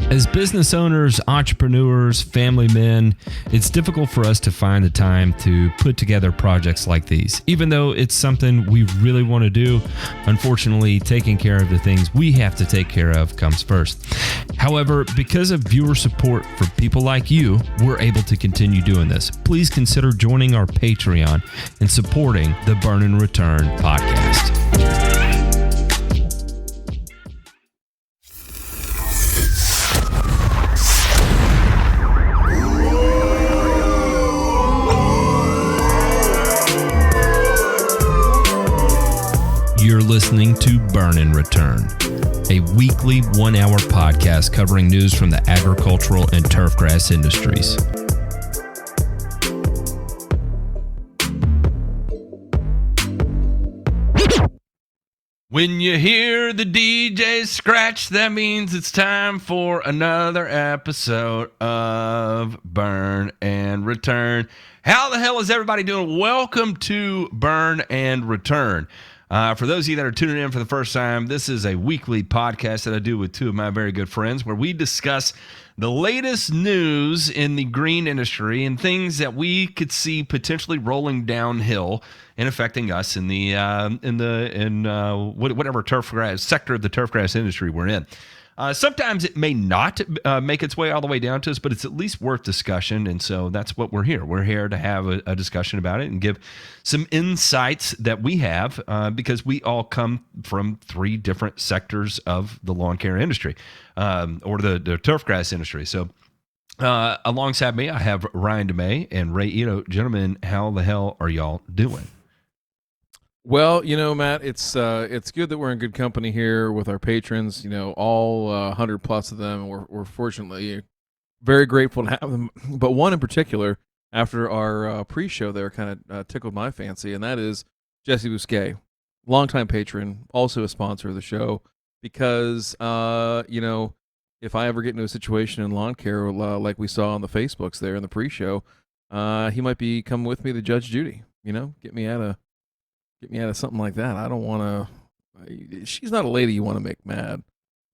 As business owners, entrepreneurs, family men, it's difficult for us to find the time to put together projects like these. Even though it's something we really want to do, unfortunately, taking care of the things we have to take care of comes first. However, because of viewer support for people like you, we're able to continue doing this. Please consider joining our Patreon and supporting the Burn and Return podcast. You're listening to Burn and Return, a weekly 1-hour podcast covering news from the agricultural and turfgrass industries. When you hear the DJ scratch, that means it's time for another episode of Burn and Return. How the hell is everybody doing? Welcome to Burn and Return. For those of you that are tuning in for the first time, this is a weekly podcast that I do with two of my very good friends where we discuss the latest news in the green industry and things that we could see potentially rolling downhill and affecting us in the whatever turfgrass sector of the turfgrass industry we're in. Sometimes it may not make its way all the way down to us, but it's at least worth discussion, and so that's what we're here. We're here to have a discussion about it and give some insights that we have because we all come from three different sectors of the lawn care industry or the turfgrass industry. So alongside me, I have Ryan DeMay and Ray Ito. Gentlemen, how the hell are y'all doing? Well, you know, Matt, it's good that we're in good company here with our patrons. You know, all 100 plus of them. We're fortunately very grateful to have them. But one in particular, after our pre-show, there kind of tickled my fancy, and that is Jesse Bousquet, longtime patron, also a sponsor of the show. Because you know, if I ever get into a situation in lawn care like we saw on the Facebooks there in the pre-show, he might be coming with me to Judge Judy. You know, get me out of something like that. I don't want to. She's not a lady you want to make mad,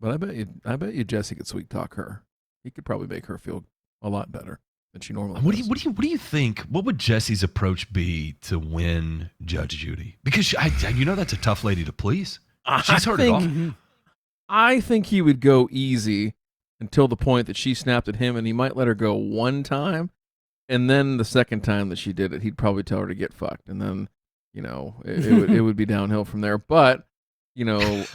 but I bet you Jesse could sweet talk her. He could probably make her feel a lot better than she normally does. What do you think? What would Jesse's approach be to win Judge Judy? Because you know that's a tough lady to please. She's heard it all. I think he would go easy until the point that she snapped at him, and he might let her go one time, and then the second time that she did it, he'd probably tell her to get fucked, and then. You know, it would be downhill from there. But, you know,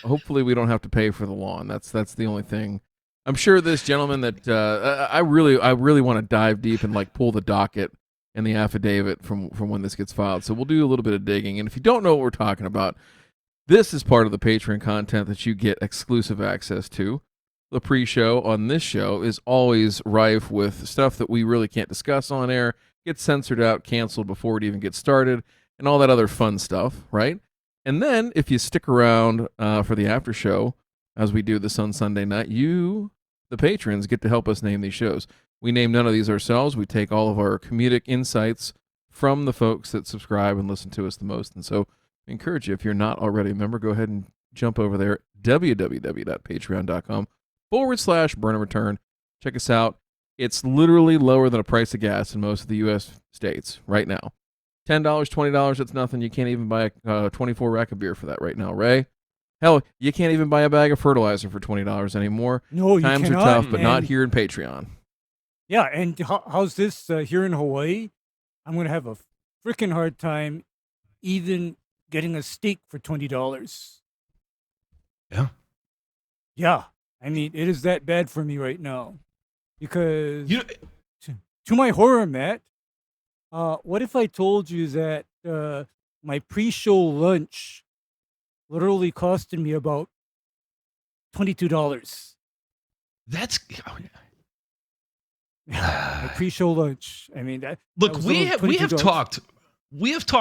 hopefully we don't have to pay for the lawn. That's the only thing. I'm sure this gentleman that I really want to dive deep and like pull the docket and the affidavit from when this gets filed. So we'll do a little bit of digging. And if you don't know what we're talking about, this is part of the Patreon content that you get exclusive access to. The pre-show on this show is always rife with stuff that we really can't discuss on air. Gets censored out, canceled before it even gets started, and all that other fun stuff, right? And then, if you stick around for the after show, as we do this on Sunday night, you, the patrons, get to help us name these shows. We name none of these ourselves. We take all of our comedic insights from the folks that subscribe and listen to us the most. And so, I encourage you, if you're not already a member, go ahead and jump over there, www.patreon.com/burn and return. Check us out. It's literally lower than a price of gas in most of the U.S. states right now. $10, $20, that's nothing. You can't even buy a 24 rack of beer for that right now, Ray. Hell, you can't even buy a bag of fertilizer for $20 anymore. No, Times you cannot. are tough, but not here in Patreon. Yeah, and how's this here in Hawaii? I'm going to have a freaking hard time even getting a steak for $20. Yeah. Yeah, I mean, it is that bad for me right now. Because, to my horror, Matt, what if I told you that my pre-show lunch literally costed me about $22? That's my pre-show lunch. I mean, look, we have talked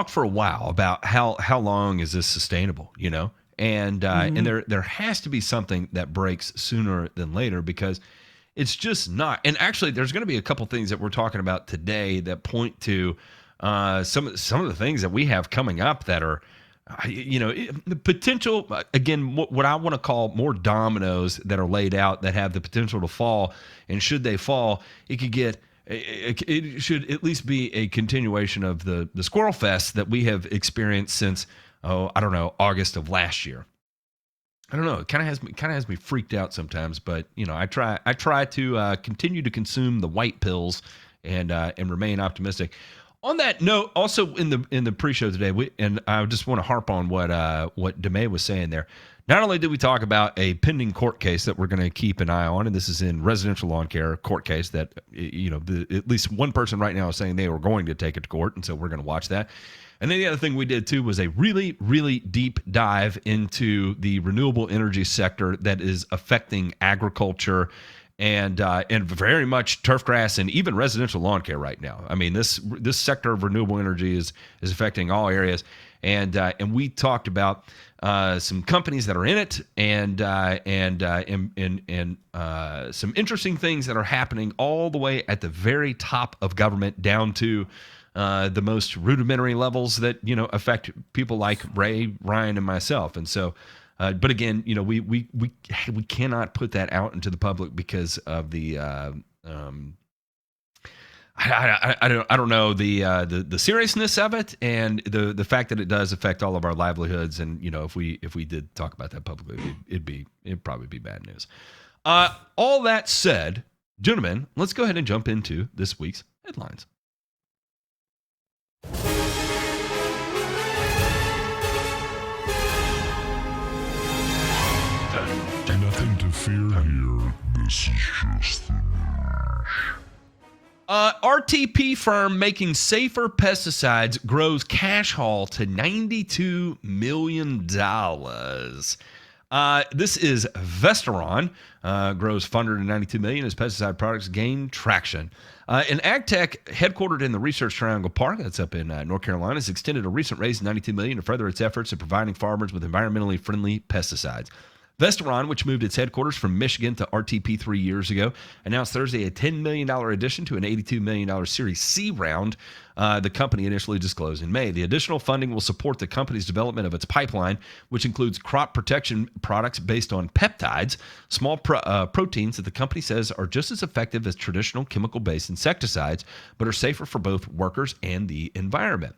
for a while about how long is this sustainable, you know, and and there has to be something that breaks sooner than later because. It's just not. And actually, there's going to be a couple things that we're talking about today that point to some of the things that we have coming up that are the potential, again, what I want to call more dominoes that are laid out that have the potential to fall. And should they fall, it should at least be a continuation of the Squirrel Fest that we have experienced since, August of last year. I don't know. It kind of has me freaked out sometimes, but I try to continue to consume the white pills and remain optimistic. On that note, also in the pre-show today, and I just want to harp on what DeMay was saying there. Not only did we talk about a pending court case that we're going to keep an eye on, and this is in residential lawn care court case that at least one person right now is saying they were going to take it to court, and so we're going to watch that. And then the other thing we did too was a really, really deep dive into the renewable energy sector that is affecting agriculture and very much turfgrass and even residential lawn care right now. I mean, this sector of renewable energy is affecting all areas, and we talked about some companies that are in it and some interesting things that are happening all the way at the very top of government down to the most rudimentary levels that affect people like Ray, Ryan, and myself. And so, but again, we cannot put that out into the public because of the I don't know the seriousness of it and the fact that it does affect all of our livelihoods. And if we did talk about that publicly, it'd probably be bad news. All that said, gentlemen, let's go ahead and jump into this week's headlines. Nothing to fear here. This is just the news. RTP firm making safer pesticides grows cash haul to $92 million. This is Vestaron, grows $492 million as pesticide products gain traction. An ag tech headquartered in the Research Triangle Park, that's up in North Carolina, has extended a recent raise of $92 million to further its efforts in providing farmers with environmentally friendly pesticides. Vestaron, which moved its headquarters from Michigan to RTP 3 years ago, announced Thursday a $10 million addition to an $82 million Series C round the company initially disclosed in May. The additional funding will support the company's development of its pipeline, which includes crop protection products based on peptides, small proteins that the company says are just as effective as traditional chemical-based insecticides, but are safer for both workers and the environment.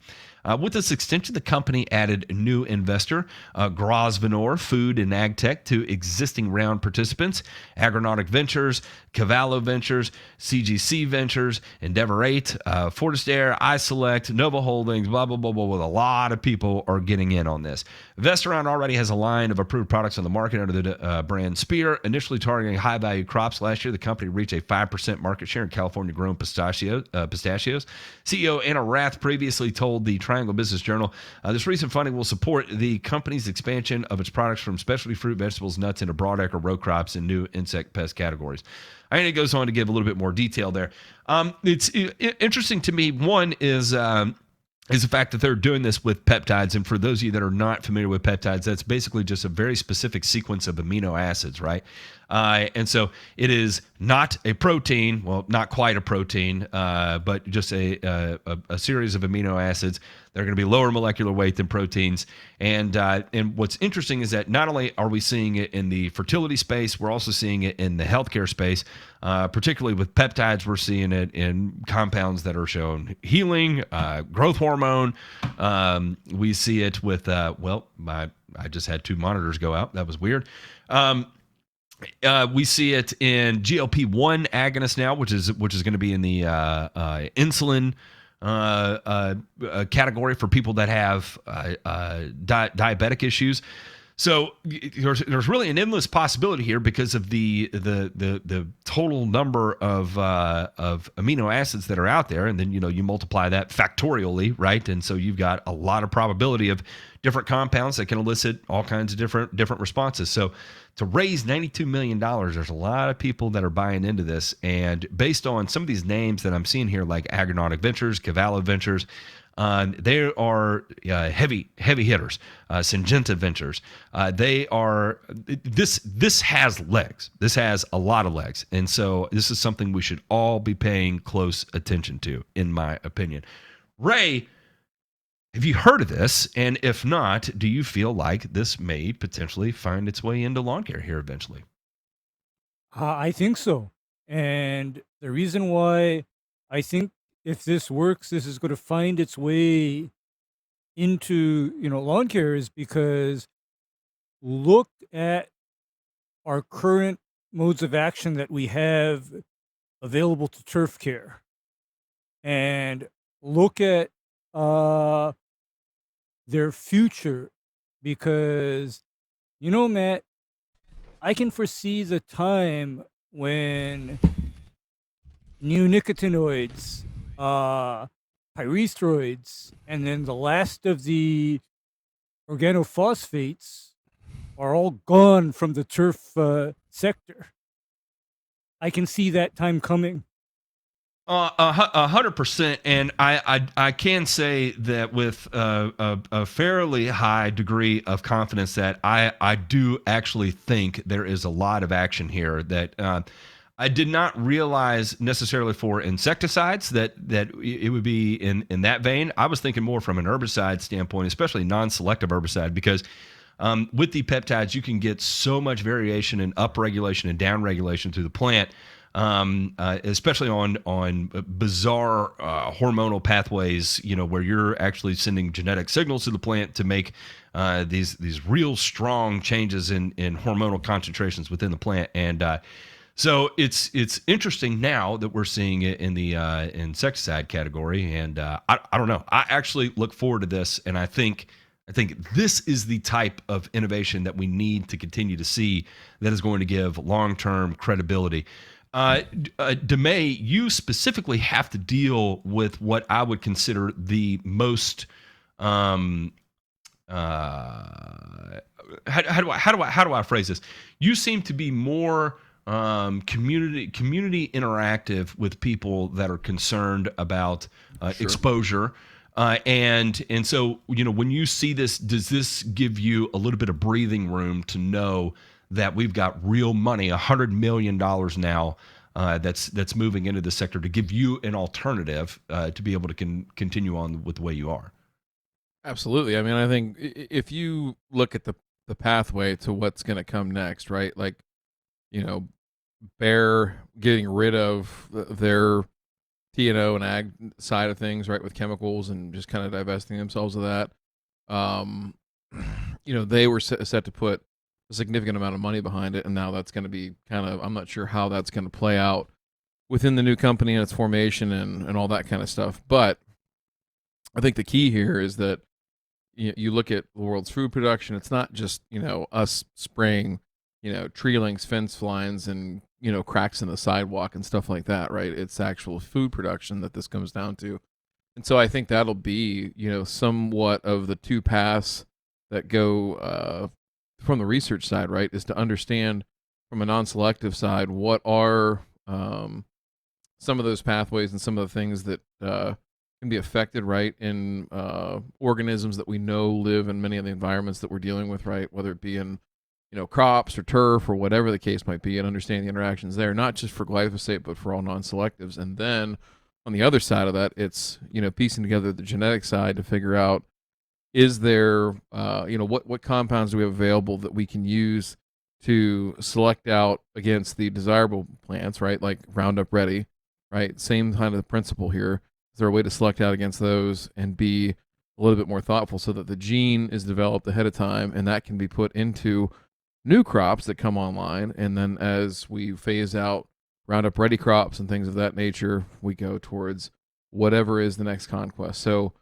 With this extension, the company added new investor, Grosvenor Food and Ag Tech, to existing round participants, Agronautic Ventures, Cavallo Ventures, CGC Ventures, Endeavor 8, Fortistair, iSelect, Nova Holdings, blah, blah, blah, blah, blah. A lot of people are getting in on this. Vestaron already has a line of approved products on the market under the brand Spear, initially targeting high-value crops. Last year, the company reached a 5% market share in California-grown pistachios. CEO Anna Rath previously told the Triangle Business Journal, this recent funding will support the company's expansion of its products from specialty fruit, vegetables, nuts into broadacre row crops and new insect pest categories. And it goes on to give a little bit more detail there. It's interesting to me. One is the fact that they're doing this with peptides. And for those of you that are not familiar with peptides, that's basically just a very specific sequence of amino acids, right? And so it is not a protein, well, not quite a protein, but just a series of amino acids. They're going to be lower molecular weight than proteins. And what's interesting is that not only are we seeing it in the fertility space, we're also seeing it in the healthcare space. Particularly with peptides, we're seeing it in compounds that are shown healing, growth hormone. We see it with, I just had two monitors go out. That was weird. We see it in GLP-1 agonists now, which is going to be in the insulin category for people that have diabetic issues. So there's really an endless possibility here because of the total number of amino acids that are out there, and then you multiply that factorially, right? And so you've got a lot of probability of different compounds that can elicit all kinds of different responses. So to raise $92 million, there's a lot of people that are buying into this, and based on some of these names that I'm seeing here, like Agronautic Ventures, Cavallo Ventures. They are heavy hitters. Syngenta Ventures. They are. This has legs. This has a lot of legs, and so this is something we should all be paying close attention to, in my opinion. Ray, Have you heard of this? And if not, do you feel like this may potentially find its way into lawn care here eventually? I think so. And the reason why I think if this works, this is going to find its way into, lawn care is because look at our current modes of action that we have available to turf care and look at their future because, Matt, I can foresee the time when neonicotinoids, pyrethroids, and then the last of the organophosphates are all gone from the turf sector. I can see that time coming. 100%, and I can say that with a fairly high degree of confidence that I do actually think there is a lot of action here that I did not realize necessarily for insecticides that it would be in that vein. I was thinking more from an herbicide standpoint, especially non-selective herbicide, because with the peptides you can get so much variation in upregulation and downregulation through the plant. Especially on bizarre hormonal pathways, where you're actually sending genetic signals to the plant to make these real strong changes in hormonal concentrations within the plant. And so it's interesting now that we're seeing it in the insecticide category. And I don't know. I actually look forward to this, and I think this is the type of innovation that we need to continue to see that is going to give long-term credibility. DeMay, you specifically have to deal with what I would consider the most how do I phrase this? You seem to be more community interactive with people that are concerned about exposure. And so, when you see this, does this give you a little bit of breathing room to know that we've got real money, $100 million now, that's moving into the sector to give you an alternative to be able to continue on with the way you are? Absolutely. I mean, I think if you look at the pathway to what's going to come next, right? Like, Bayer getting rid of their T&O and ag side of things, right, with chemicals and just kind of divesting themselves of that. They were set to put a significant amount of money behind it, and now that's going to be I'm not sure how that's going to play out within the new company and its formation and all that kind of stuff. But I think the key here is that you look at the world's food production. It's not just us spraying tree links, fence lines, and cracks in the sidewalk and stuff like that, right? It's actual food production that this comes down to. And so I think that'll be somewhat of the two paths that go from the research side, right, is to understand from a non-selective side what are some of those pathways and some of the things that can be affected, right, in organisms that we know live in many of the environments that we're dealing with, right, whether it be in crops or turf or whatever the case might be, and understand the interactions there, not just for glyphosate but for all non-selectives. And then on the other side of that, it's piecing together the genetic side to figure out, is there, what compounds do we have available that we can use to select out against the desirable plants, right? Like Roundup Ready, right? Same kind of principle here. Is there a way to select out against those and be a little bit more thoughtful so that the gene is developed ahead of time and that can be put into new crops that come online? And then as we phase out Roundup Ready crops and things of that nature, we go towards whatever is the next conquest. So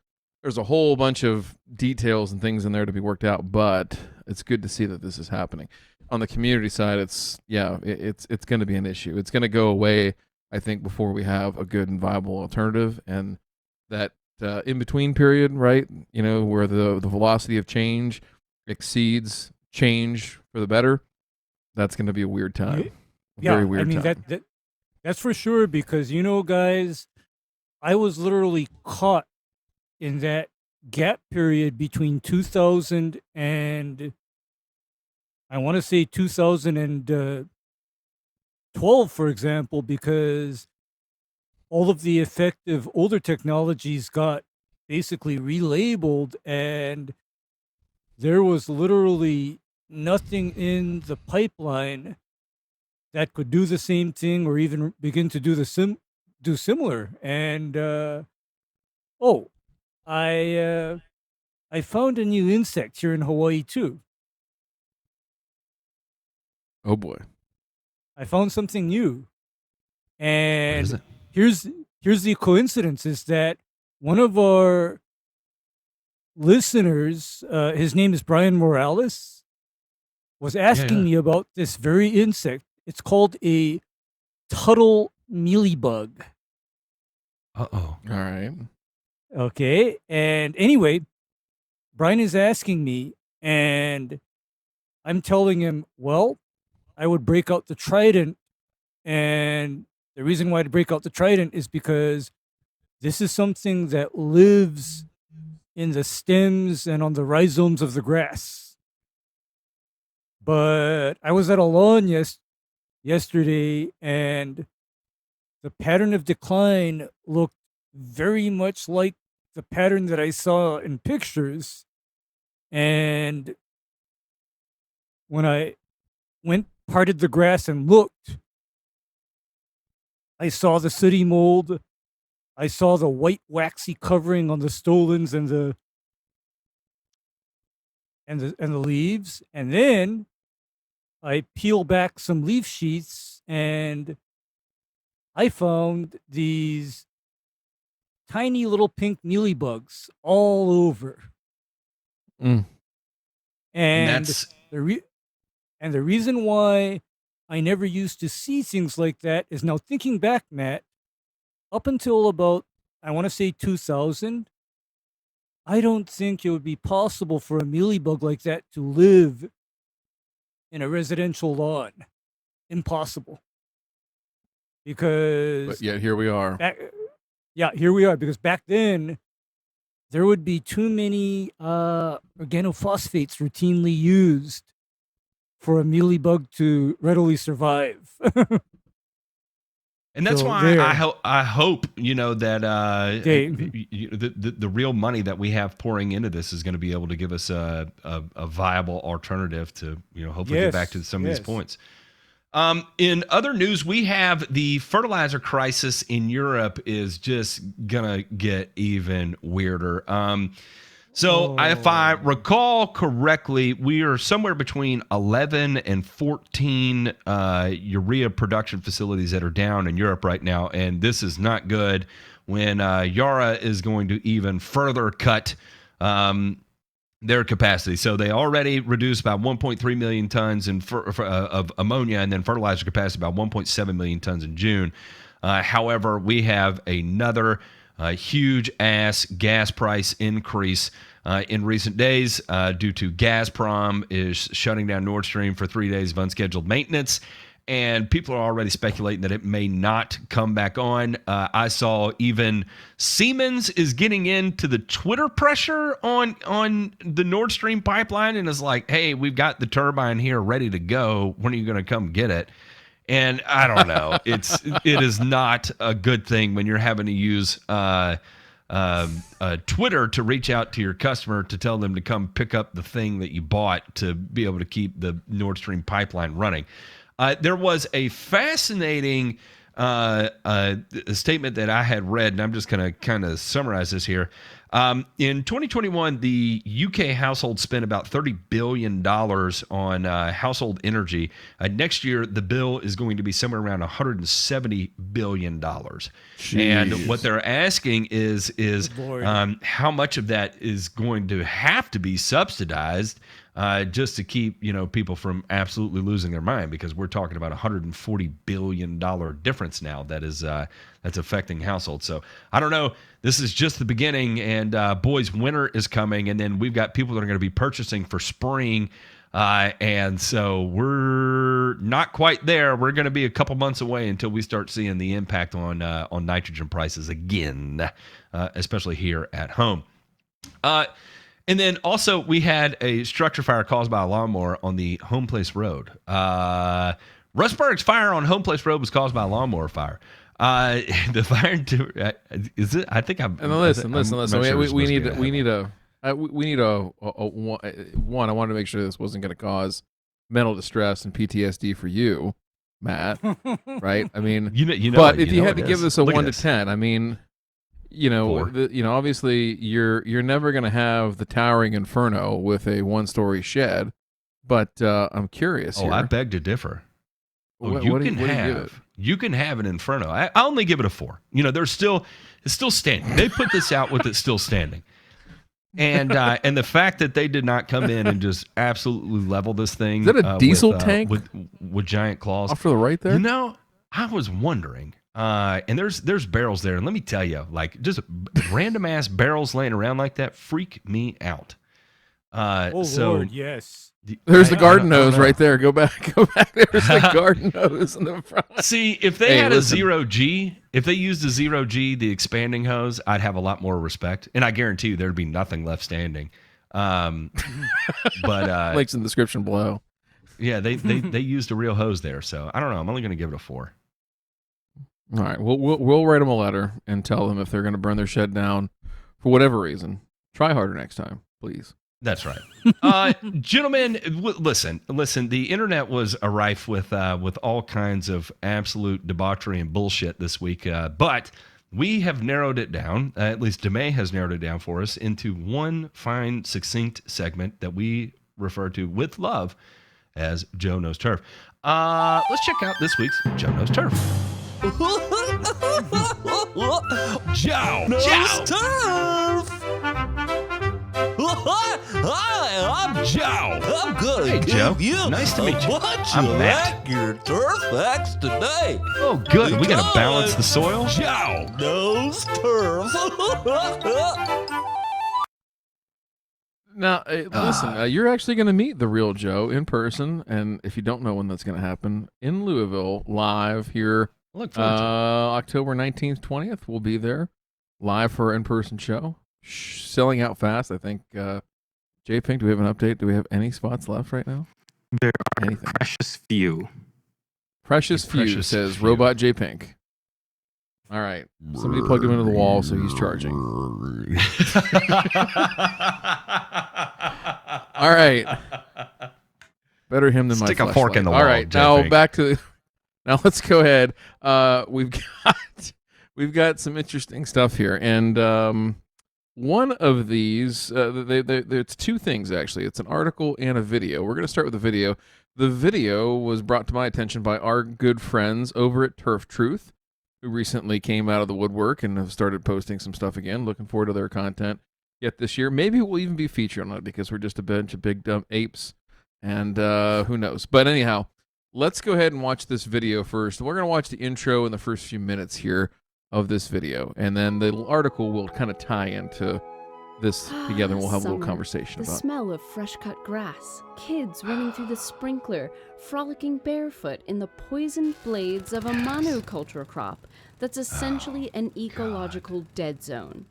there's a whole bunch of details and things in there to be worked out, but it's good to see that this is happening. On the community side, it's going to be an issue. It's going to go away, I think, before we have a good and viable alternative. And that in-between period, right, where the velocity of change exceeds change for the better, that's going to be a weird time. Very weird time. That's for sure, because, guys, I was literally caught in that gap period between 2000 and I want to say 2012, for example, because all of the effective older technologies got basically relabeled, and there was literally nothing in the pipeline that could do the same thing or even begin to do similar. And I found a new insect here in Hawaii too. Oh boy. I found something new. What is And it? here's the coincidence is that one of our listeners, his name is Brian Morales, was asking me about this very insect. It's called a Tuttle mealybug. Uh-oh. All right. Okay. And anyway, Brian is asking me, and I'm telling him, well, I would break out the trident. And the reason why I'd break out the trident is because this is something that lives in the stems and on the rhizomes of the grass. But I was at a lawn yesterday, and the pattern of decline looked very much like the pattern that I saw in pictures. And when I parted the grass and looked, I saw the sooty mold. I saw the white waxy covering on the stolons and the leaves. And then I peel back some leaf sheets, and I found these tiny little pink mealybugs all over. Mm. And And the reason why I never used to see things like that is, now thinking back, Matt, up until about, I want to say 2000, I don't think it would be possible for a mealybug like that to live in a residential lawn. Impossible. Because But yet here we are. here we are. Because back then, there would be too many organophosphates routinely used for a mealybug to readily survive. And that's So why there. I hope that Okay. the real money that we have pouring into this is going to be able to give us a viable alternative to hopefully get back to some of these Yes. points. In other news, we have the fertilizer crisis in Europe is just gonna get even weirder. So if I recall correctly, we are somewhere between 11 and 14 urea production facilities that are down in Europe right now, and this is not good when Yara is going to even further cut their capacity. So they already reduced about 1.3 million tons of ammonia, and then fertilizer capacity about 1.7 million tons in June. However, we have another huge ass gas price increase in recent days due to Gazprom is shutting down Nord Stream for 3 days of unscheduled maintenance. And people are already speculating that it may not come back on. I saw even Siemens is getting into the Twitter pressure on the Nord Stream pipeline and is like, hey, we've got the turbine here ready to go. When are you going to come get it? And I don't know. It is not a good thing when you're having to use Twitter to reach out to your customer to tell them to come pick up the thing that you bought to be able to keep the Nord Stream pipeline running. There was a fascinating statement that I had read, and I'm just going to kind of summarize this here. In 2021, the UK household spent about $30 billion on household energy. Next year, the bill is going to be somewhere around $170 billion. And what they're asking is how much of that is going to have to be subsidized just to keep people from absolutely losing their mind, because we're talking about $140 billion difference now that's affecting households. So I don't know. This is just the beginning, and boys, winter is coming, and then we've got people that are going to be purchasing for spring, and so we're not quite there. We're going to be a couple months away until we start seeing the impact on nitrogen prices again, especially here at home. And then also we had a structure fire caused by a lawnmower on the Home Place Road. Rustburg's fire on Home Place Road was caused by a lawnmower fire. The fire is it? I think I'm. And listen. I'm not sure we're We supposed need to we need a one. I wanted to make sure this wasn't going to cause mental distress and PTSD for you, Matt. Right? I mean, but if you had to give this a 1 to 10, I mean, obviously you're never going to have the towering inferno with a 1-story shed, but I'm curious. I beg to differ. You can have an inferno. I only give it a 4. It's still standing. They put this out with it still standing. And the fact that they did not come in and just absolutely level this thing. Is that a diesel tank with giant claws? Off to the right there. I was wondering. And there's barrels there, and let me tell you, like just random ass barrels laying around like that freak me out. Lord, yes. There's the garden hose right there. Go back. There's the garden hose in the front. See, if they had a 0G, if they used a 0G, the expanding hose, I'd have a lot more respect, and I guarantee you there'd be nothing left standing. But links in the description below. Yeah, they used a real hose there, so I don't know. I'm only going to give it a 4. All right, we'll write them a letter and tell them if they're going to burn their shed down for whatever reason. Try harder next time, please. That's right. Gentlemen, listen. The internet was rife with all kinds of absolute debauchery and bullshit this week, but we have narrowed it down, at least DeMay has narrowed it down for us, into one fine, succinct segment that we refer to with love as Joe Knows Turf. Let's check out this week's Joe Knows Turf. Joe Knows Turf! Hi, I'm Joe. I'm good. Hey, Joe. You nice to meet you. I'm Matt. Your turf facts today. Oh, good. We got to balance the soil. Joe Knows Turf. Now, listen, you're actually going to meet the real Joe in person, and if you don't know when that's going to happen, in Louisville, live here, October 19th, 20th, we'll be there, live for an in-person show. Selling out fast, I think. J Pink, do we have an update? Do we have any spots left right now? There are precious few. Precious few, says Robot J Pink. All right. Somebody plugged him into the wall, so he's charging. All right. Better him than my Stick a fork in the wall. All right. Now back to now let's go ahead. We've got some interesting stuff here. And one of these, it's two things, actually. It's an article and a video. We're going to start with the video. The video was brought to my attention by our good friends over at Turf Truth, who recently came out of the woodwork and have started posting some stuff again. Looking forward to their content yet this year. Maybe we'll even be featured on it because we're just a bunch of big dumb apes, and who knows. But anyhow, let's go ahead and watch this video first. We're going to watch the intro in the first few minutes here of this video, and then the article will kind of tie into this together, and we'll have a little conversation about the smell of fresh cut grass, kids running through the sprinkler, frolicking barefoot in the poisoned blades of a monoculture crop that's essentially an ecological dead zone.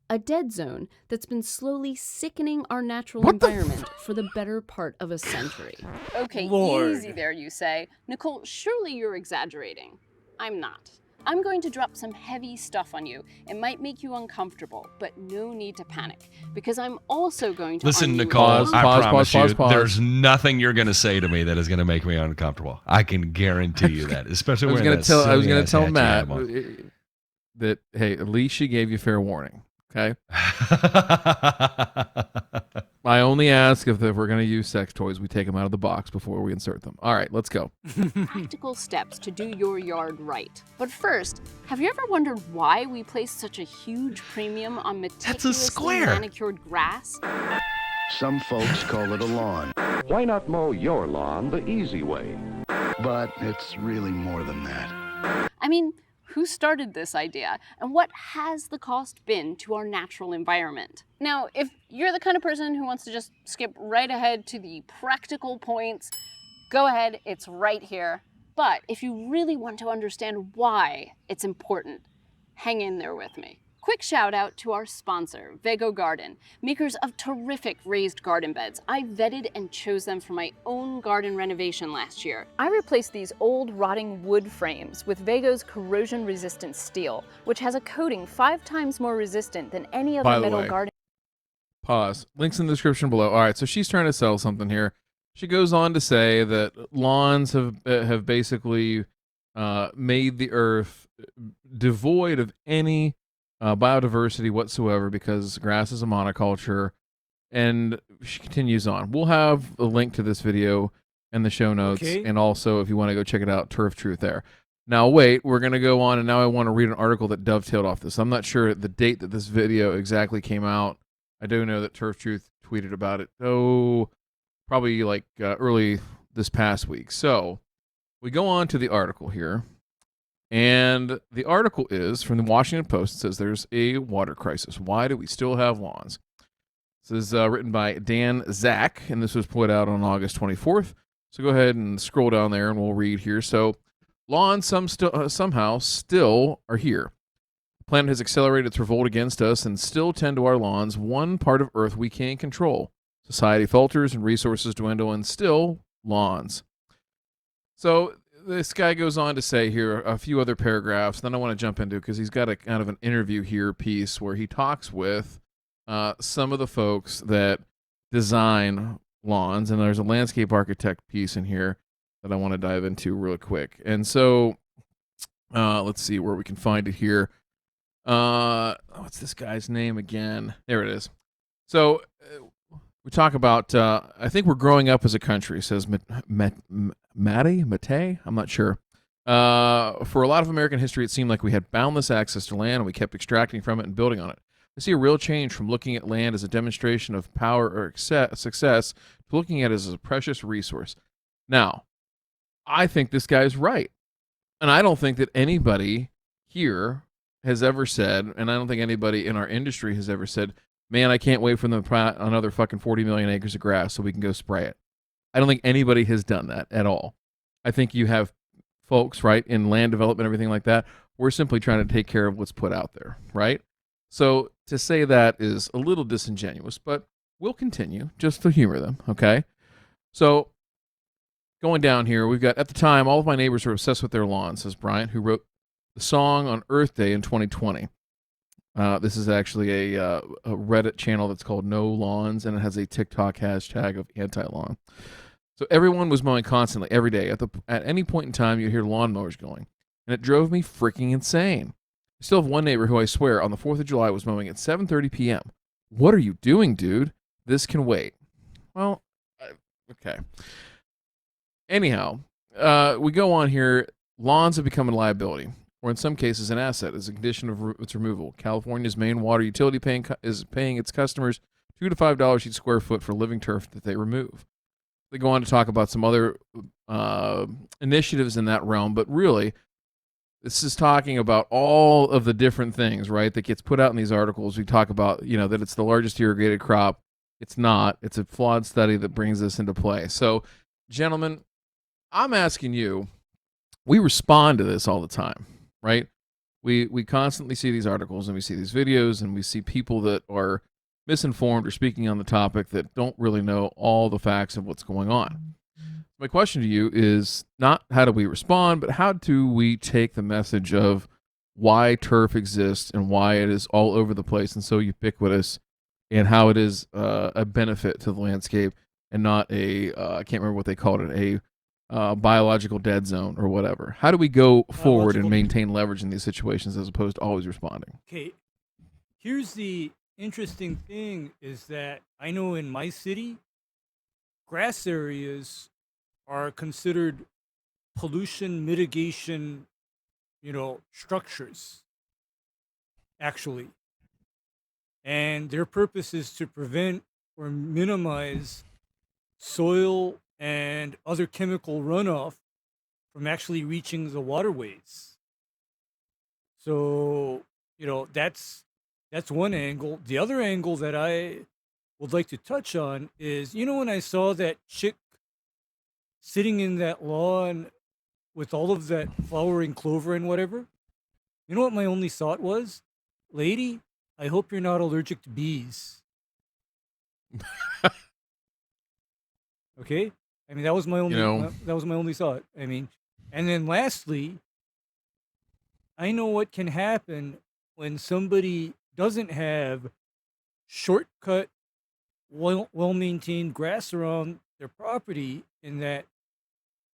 A dead zone that's been slowly sickening our natural environment for the better part of a century. Okay, Lord. easy there, you say. Nicole, surely you're exaggerating. I'm not. I'm going to drop some heavy stuff on you. It might make you uncomfortable, but no need to panic, because I'm also going to listen, argue Nicole. along- I promise you, pause. there's nothing you're going to say to me that is going to make me uncomfortable. I can guarantee you that, especially I was when I was going to tell Matt that, hey, at least she gave you fair warning. Okay. I only ask if we're going to use sex toys, we take them out of the box before we insert them. All right, let's go. practical steps to do your yard right. But first, have you ever wondered why we place such a huge premium on meticulously square. manicured grass? Some folks call it a lawn, Why not mow your lawn the easy way? but it's really more than that. I mean, who started this idea, and what has the cost been to our natural environment? Now, if you're the kind of person who wants to just skip right ahead to the practical points, go ahead, it's right here. But if you really want to understand why it's important, hang in there with me. Quick shout out to our sponsor, Vego Garden, makers of terrific raised garden beds. I vetted and chose them for my own garden renovation last year. I replaced these old rotting wood frames with Vego's corrosion-resistant steel, which has a coating 5 times more resistant than any other metal garden. Pause. Links in the description below. All right, so she's trying to sell something here. She goes on to say that lawns have basically made the earth devoid of any biodiversity whatsoever because grass is a monoculture. And she continues on. We'll have a link to this video in the show notes. Okay. And also, if you want to go check it out, Turf Truth there. Now, wait, we're going to go on, and now I want to read an article that dovetailed off this. I'm not sure the date that this video exactly came out. I do know that Turf Truth tweeted about it. Oh, probably like early this past week. So we go on to the article here. And the article is from the Washington Post. It says there's a water crisis. Why do we still have lawns? This is written by Dan Zach, and this was put out on August 24th. So go ahead and scroll down there, and we'll read here. So lawns somehow still are here. The planet has accelerated its revolt against us and still tend to our lawns, one part of Earth we can't control. Society falters and resources dwindle, and still lawns. So this guy goes on to say here a few other paragraphs. Then I want to jump into because he's got a kind of an interview here piece where he talks with some of the folks that design lawns, and there's a landscape architect piece in here that I want to dive into real quick. And so let's see where we can find it here. What's this guy's name again? There it is. So we talk about, I think we're growing up as a country, says Mtech? I'm not sure. For a lot of American history, it seemed like we had boundless access to land, and we kept extracting from it and building on it. I see a real change from looking at land as a demonstration of power or success to looking at it as a precious resource. Now, I think this guy's right. And I don't think that anybody here has ever said, and I don't think anybody in our industry has ever said, man, I can't wait for them to plant another fucking 40 million acres of grass so we can go spray it. I don't think anybody has done that at all. I think you have folks, right, in land development, everything like that. We're simply trying to take care of what's put out there, right? So to say that is a little disingenuous, but we'll continue just to humor them, okay? So going down here, we've got, at the time, all of my neighbors were obsessed with their lawns, says Bryant, who wrote the song on Earth Day in 2020. This is actually a Reddit channel that's called No Lawns, and it has a TikTok hashtag of anti-lawn. So everyone was mowing constantly, every day. At any point in time, you hear lawnmowers going, and it drove me freaking insane. I still have one neighbor who I swear on the 4th of July was mowing at 7:30 p.m. What are you doing, dude? This can wait. Well, okay. Anyhow, we go on here. Lawns have become a liability, or in some cases an asset, as a condition of its removal. California's main water utility is paying its customers $2 to $5 each square foot for living turf that they remove. They go on to talk about some other initiatives in that realm, but really, this is talking about all of the different things, right, that gets put out in these articles. We talk about, that it's the largest irrigated crop. It's not. It's a flawed study that brings this into play. So, gentlemen, I'm asking you, we respond to this all the time, right? We constantly see these articles and we see these videos and we see people that are misinformed or speaking on the topic that don't really know all the facts of what's going on. My question to you is not how do we respond, but how do we take the message of why turf exists and why it is all over the place and so ubiquitous, and how it is a benefit to the landscape and not I can't remember what they called it, a biological dead zone or whatever. How do we go forward and maintain leverage in these situations as opposed to always responding? Okay, here's the interesting thing is that I know in my city, grass areas are considered pollution mitigation, structures, actually. And their purpose is to prevent or minimize soil and other chemical runoff from actually reaching the waterways. So, that's one angle. The other angle that I would like to touch on is, when I saw that chick sitting in that lawn with all of that flowering clover and whatever, you know what my only thought was? lady, I hope you're not allergic to bees. Okay? I mean, that was my only that was my only thought. I mean, and then lastly, I know what can happen when somebody doesn't have shortcut, well-maintained grass around their property, in that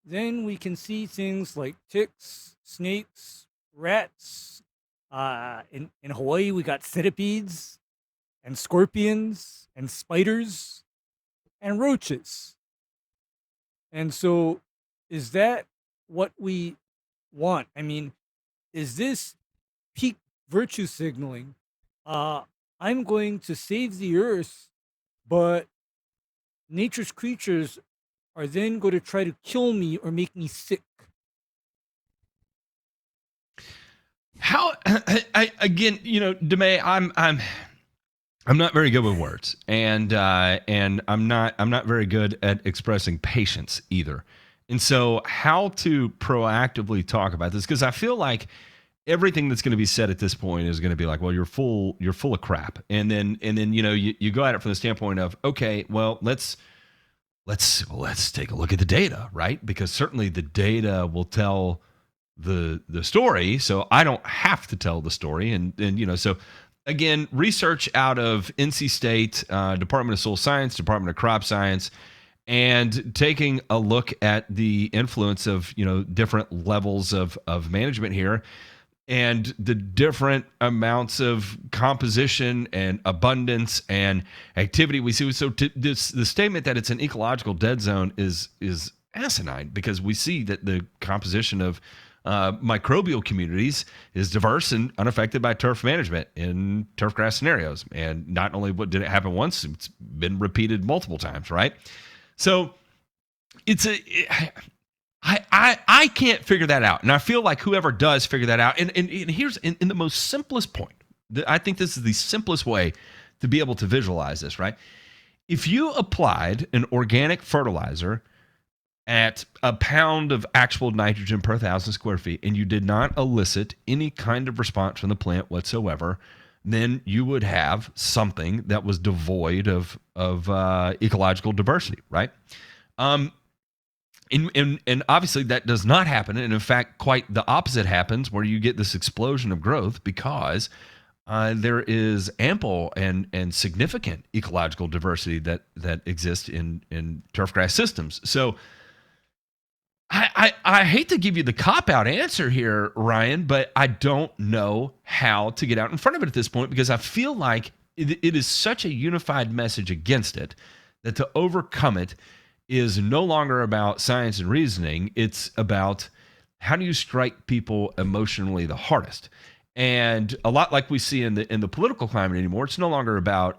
then we can see things like ticks, snakes, rats. In Hawaii, we got centipedes and scorpions and spiders and roaches. And so, is that what we want? I mean, is this peak virtue signaling? I'm going to save the earth, but nature's creatures are then going to try to kill me or make me sick. How again, DeMay, I'm not very good with words, and I'm not very good at expressing patience either. And so, how to proactively talk about this? Because I feel like everything that's going to be said at this point is going to be like, well, you're full of crap, and then you go at it from the standpoint of, okay, well, let's take a look at the data, right? Because certainly the data will tell the story, so I don't have to tell the story, and so. Again, research out of NC State, Department of Soil Science, Department of Crop Science, and taking a look at the influence of different levels of management here, and the different amounts of composition and abundance and activity we see. So the statement that it's an ecological dead zone is asinine, because we see that the composition of microbial communities is diverse and unaffected by turf management in turfgrass scenarios. And not only did it happen once, it's been repeated multiple times, right? So I can't figure that out. And I feel like whoever does figure that out, and here's in the most simplest point, I think this is the simplest way to be able to visualize this, right? If you applied an organic fertilizer at a pound of actual nitrogen per 1,000 square feet, and you did not elicit any kind of response from the plant whatsoever, then you would have something that was devoid of ecological diversity, right? And obviously that does not happen, and in fact, quite the opposite happens, where you get this explosion of growth because there is ample and significant ecological diversity that exists in turfgrass systems. So I hate to give you the cop-out answer here, Ryan, but I don't know how to get out in front of it at this point, because I feel like it is such a unified message against it that to overcome it is no longer about science and reasoning. It's about how do you strike people emotionally the hardest. And a lot like we see in the political climate anymore, it's no longer about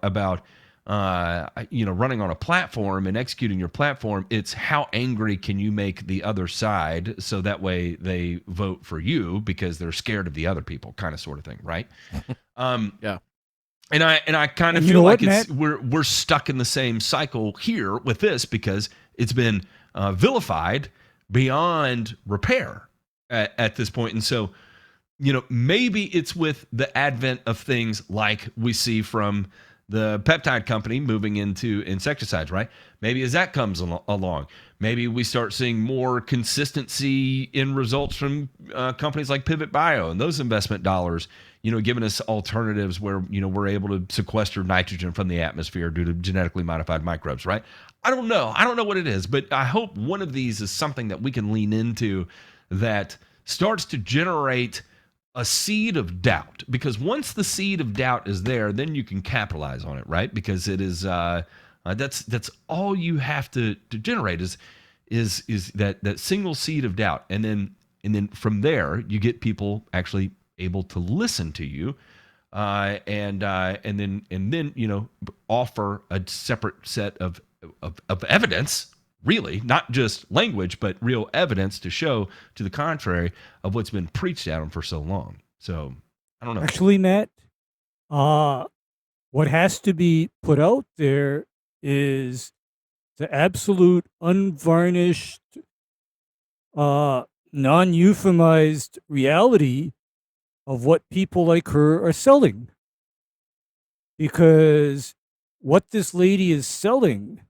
running on a platform and executing your platform. It's how angry can you make the other side so that way they vote for you because they're scared of the other people, kind of sort of thing, right? Yeah. And I kind of feel like we're stuck in the same cycle here with this, because it's been vilified beyond repair at this point. And so, maybe it's with the advent of things like we see from the peptide company moving into insecticides, right? Maybe as that comes along, maybe we start seeing more consistency in results from companies like Pivot Bio and those investment dollars, giving us alternatives where, we're able to sequester nitrogen from the atmosphere due to genetically modified microbes, right? I don't know what it is, but I hope one of these is something that we can lean into that starts to generate a seed of doubt, because once the seed of doubt is there, then you can capitalize on it, right? Because it is that's all you have to generate is that single seed of doubt, and then from there you get people actually able to listen to you, and then offer a separate set of evidence. Really, not just language, but real evidence to show to the contrary of what's been preached at them for so long. So, I don't know. Actually, Matt, what has to be put out there is the absolute unvarnished, non-euphemized reality of what people like her are selling. because what this lady is selling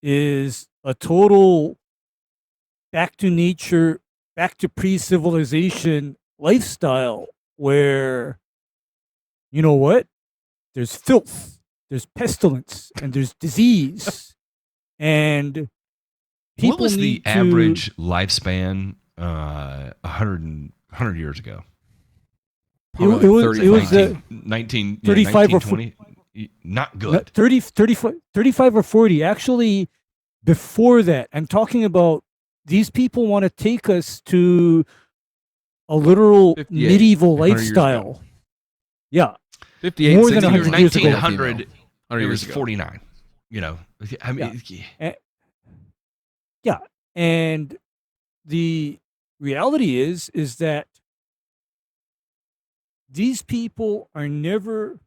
is a total back to nature, back to pre-civilization lifestyle where, you know what? There's filth, there's pestilence, and there's disease. And people what was the need to- average lifespan 100 years ago? It was 19, 35 or 20. Not good. 35 or 40. Actually, before that, I'm talking about these people want to take us to a literal 58, medieval 100 years ago. lifestyle. Yeah. 58, More than 60 100 years ago. 1900, 100 it years was ago. 49. You know, I mean, Yeah. And the reality is that these people are never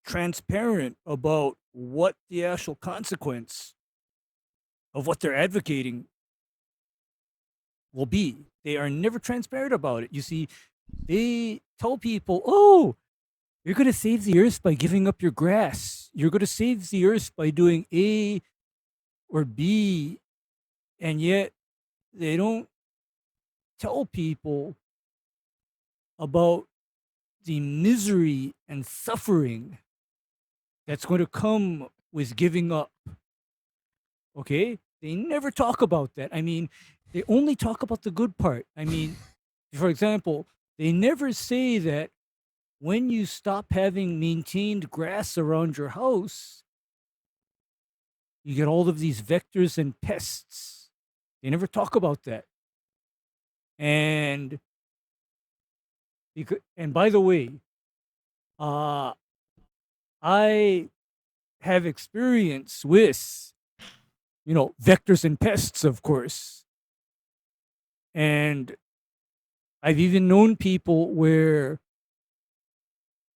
transparent about what the actual consequence of what they're advocating will be. They are never transparent about it. You see, they tell people, oh, you're going to save the earth by giving up your grass. You're going to save the earth by doing A or B. And yet they don't tell people about the misery and suffering that's going to come with giving up. Okay? They never talk about that. I mean, they only talk about the good part. I mean, for example, they never say that when you stop having maintained grass around your house, you get all of these vectors and pests. They never talk about that. And by the way, I have experience with, vectors and pests, of course. And I've even known people where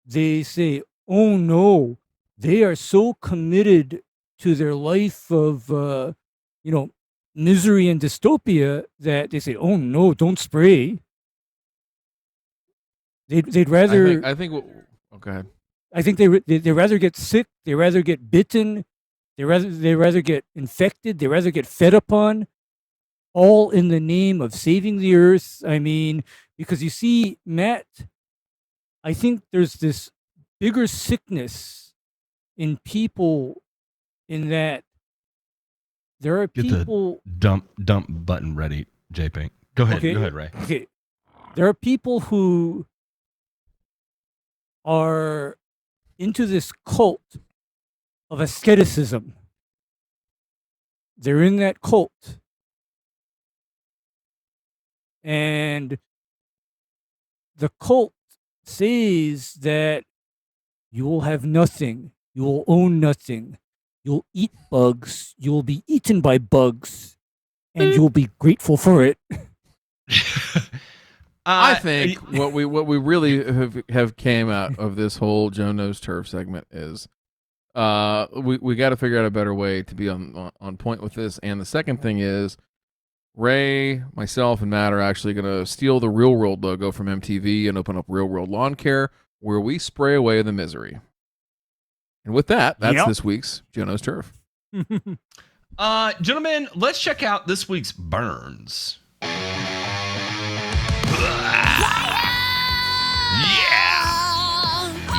they say, oh no, they are so committed to their life of, misery and dystopia that they say, oh no, don't spray. They'd rather. I think. Go ahead. I think they rather get sick. They rather get bitten. They rather get infected. They rather get fed upon, all in the name of saving the earth. I mean, because you see, Matt, I think there's this bigger sickness in people, in that there are get people. The dump button ready, J-Pink. Go ahead. Okay. Go ahead, Ray. Okay. There are people who are into this cult of asceticism. They're in that cult. And the cult says that you will have nothing. You will own nothing. You'll eat bugs. You will be eaten by bugs. And you'll be grateful for it. I think what we really have came out of this whole Joe Knows Turf segment is we got to figure out a better way to be on point with this. And the second thing is, Ray, myself, and Matt are actually going to steal the Real World logo from MTV and open up Real World Lawn Care, where we spray away the misery. And with that, that's this week's Joe Knows Turf. Gentlemen, let's check out this week's burns.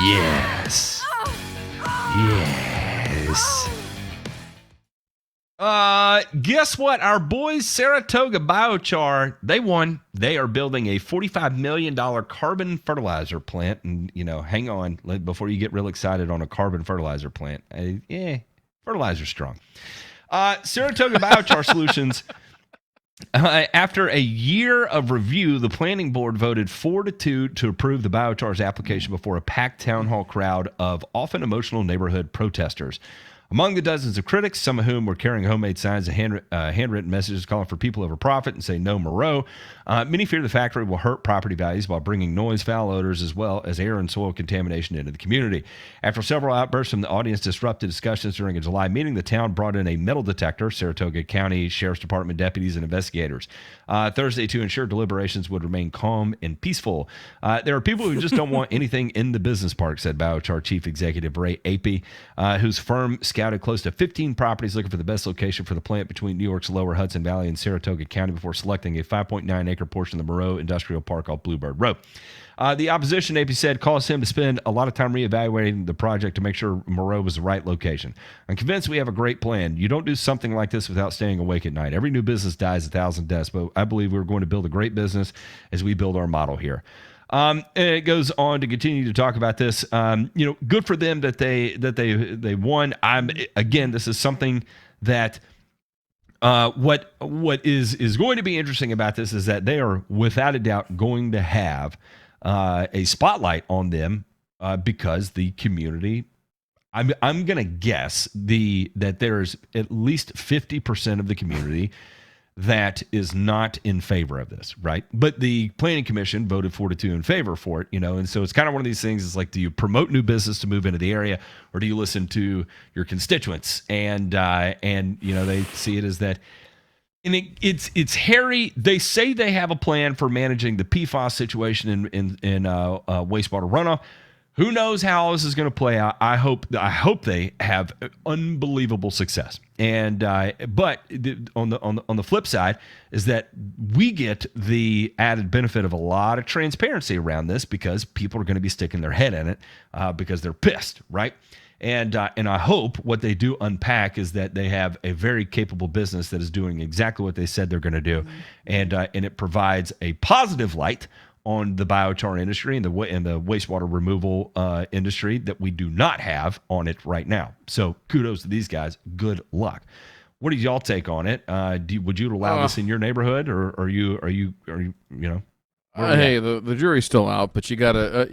Yes. Guess what? Our boys Saratoga Biochar, they won. They are building a $45 million carbon fertilizer plant. And, hang on before you get real excited on a carbon fertilizer plant. Fertilizer's strong. Saratoga Biochar Solutions. After a year of review, the planning board voted 4-2 to approve the biochar's application before a packed town hall crowd of often emotional neighborhood protesters. Among the dozens of critics, some of whom were carrying homemade signs and handwritten messages calling for people over profit and say no Moreau, many fear the factory will hurt property values while bringing noise, foul odors, as well as air and soil contamination into the community. After several outbursts from the audience disrupted discussions during a July meeting, the town brought in a metal detector, Saratoga County Sheriff's Department deputies and investigators, Thursday to ensure deliberations would remain calm and peaceful. There are people who just don't want anything in the business park, said Biochar Chief Executive Ray Apey, whose firm scouted close to 15 properties looking for the best location for the plant between New York's lower Hudson Valley and Saratoga County before selecting a 5.9-acre portion of the Moreau Industrial Park off Bluebird Road. The opposition, AP said, caused him to spend a lot of time reevaluating the project to make sure Moreau was the right location. I'm convinced we have a great plan. You don't do something like this without staying awake at night. Every new business dies 1,000 deaths, but I believe we're going to build a great business as we build our model here. And it goes on to continue to talk about this. Good for them that they won. Again, this is something that what is going to be interesting about this is that they are without a doubt going to have a spotlight on them because the community. I'm going to guess that there's at least 50% of the community that is not in favor of this, right? But the planning commission voted 4-2 in favor for it, and so it's kind of one of these things. It's like, do you promote new business to move into the area, or do you listen to your constituents? And they see it as that. And it's hairy. They say they have a plan for managing the PFAS situation in wastewater runoff. Who knows how this is going to play out? I hope they have unbelievable success. And but on the flip side is that we get the added benefit of a lot of transparency around this because people are going to be sticking their head in it because they're pissed, right? And I hope what they do unpack is that they have a very capable business that is doing exactly what they said they're going to do, and it provides a positive light on the biochar industry and the wastewater removal industry that we do not have on it right now. So kudos to these guys. Good luck. What do y'all take on it? Would you allow this in your neighborhood, or are you Hey, the jury's still out, but you gotta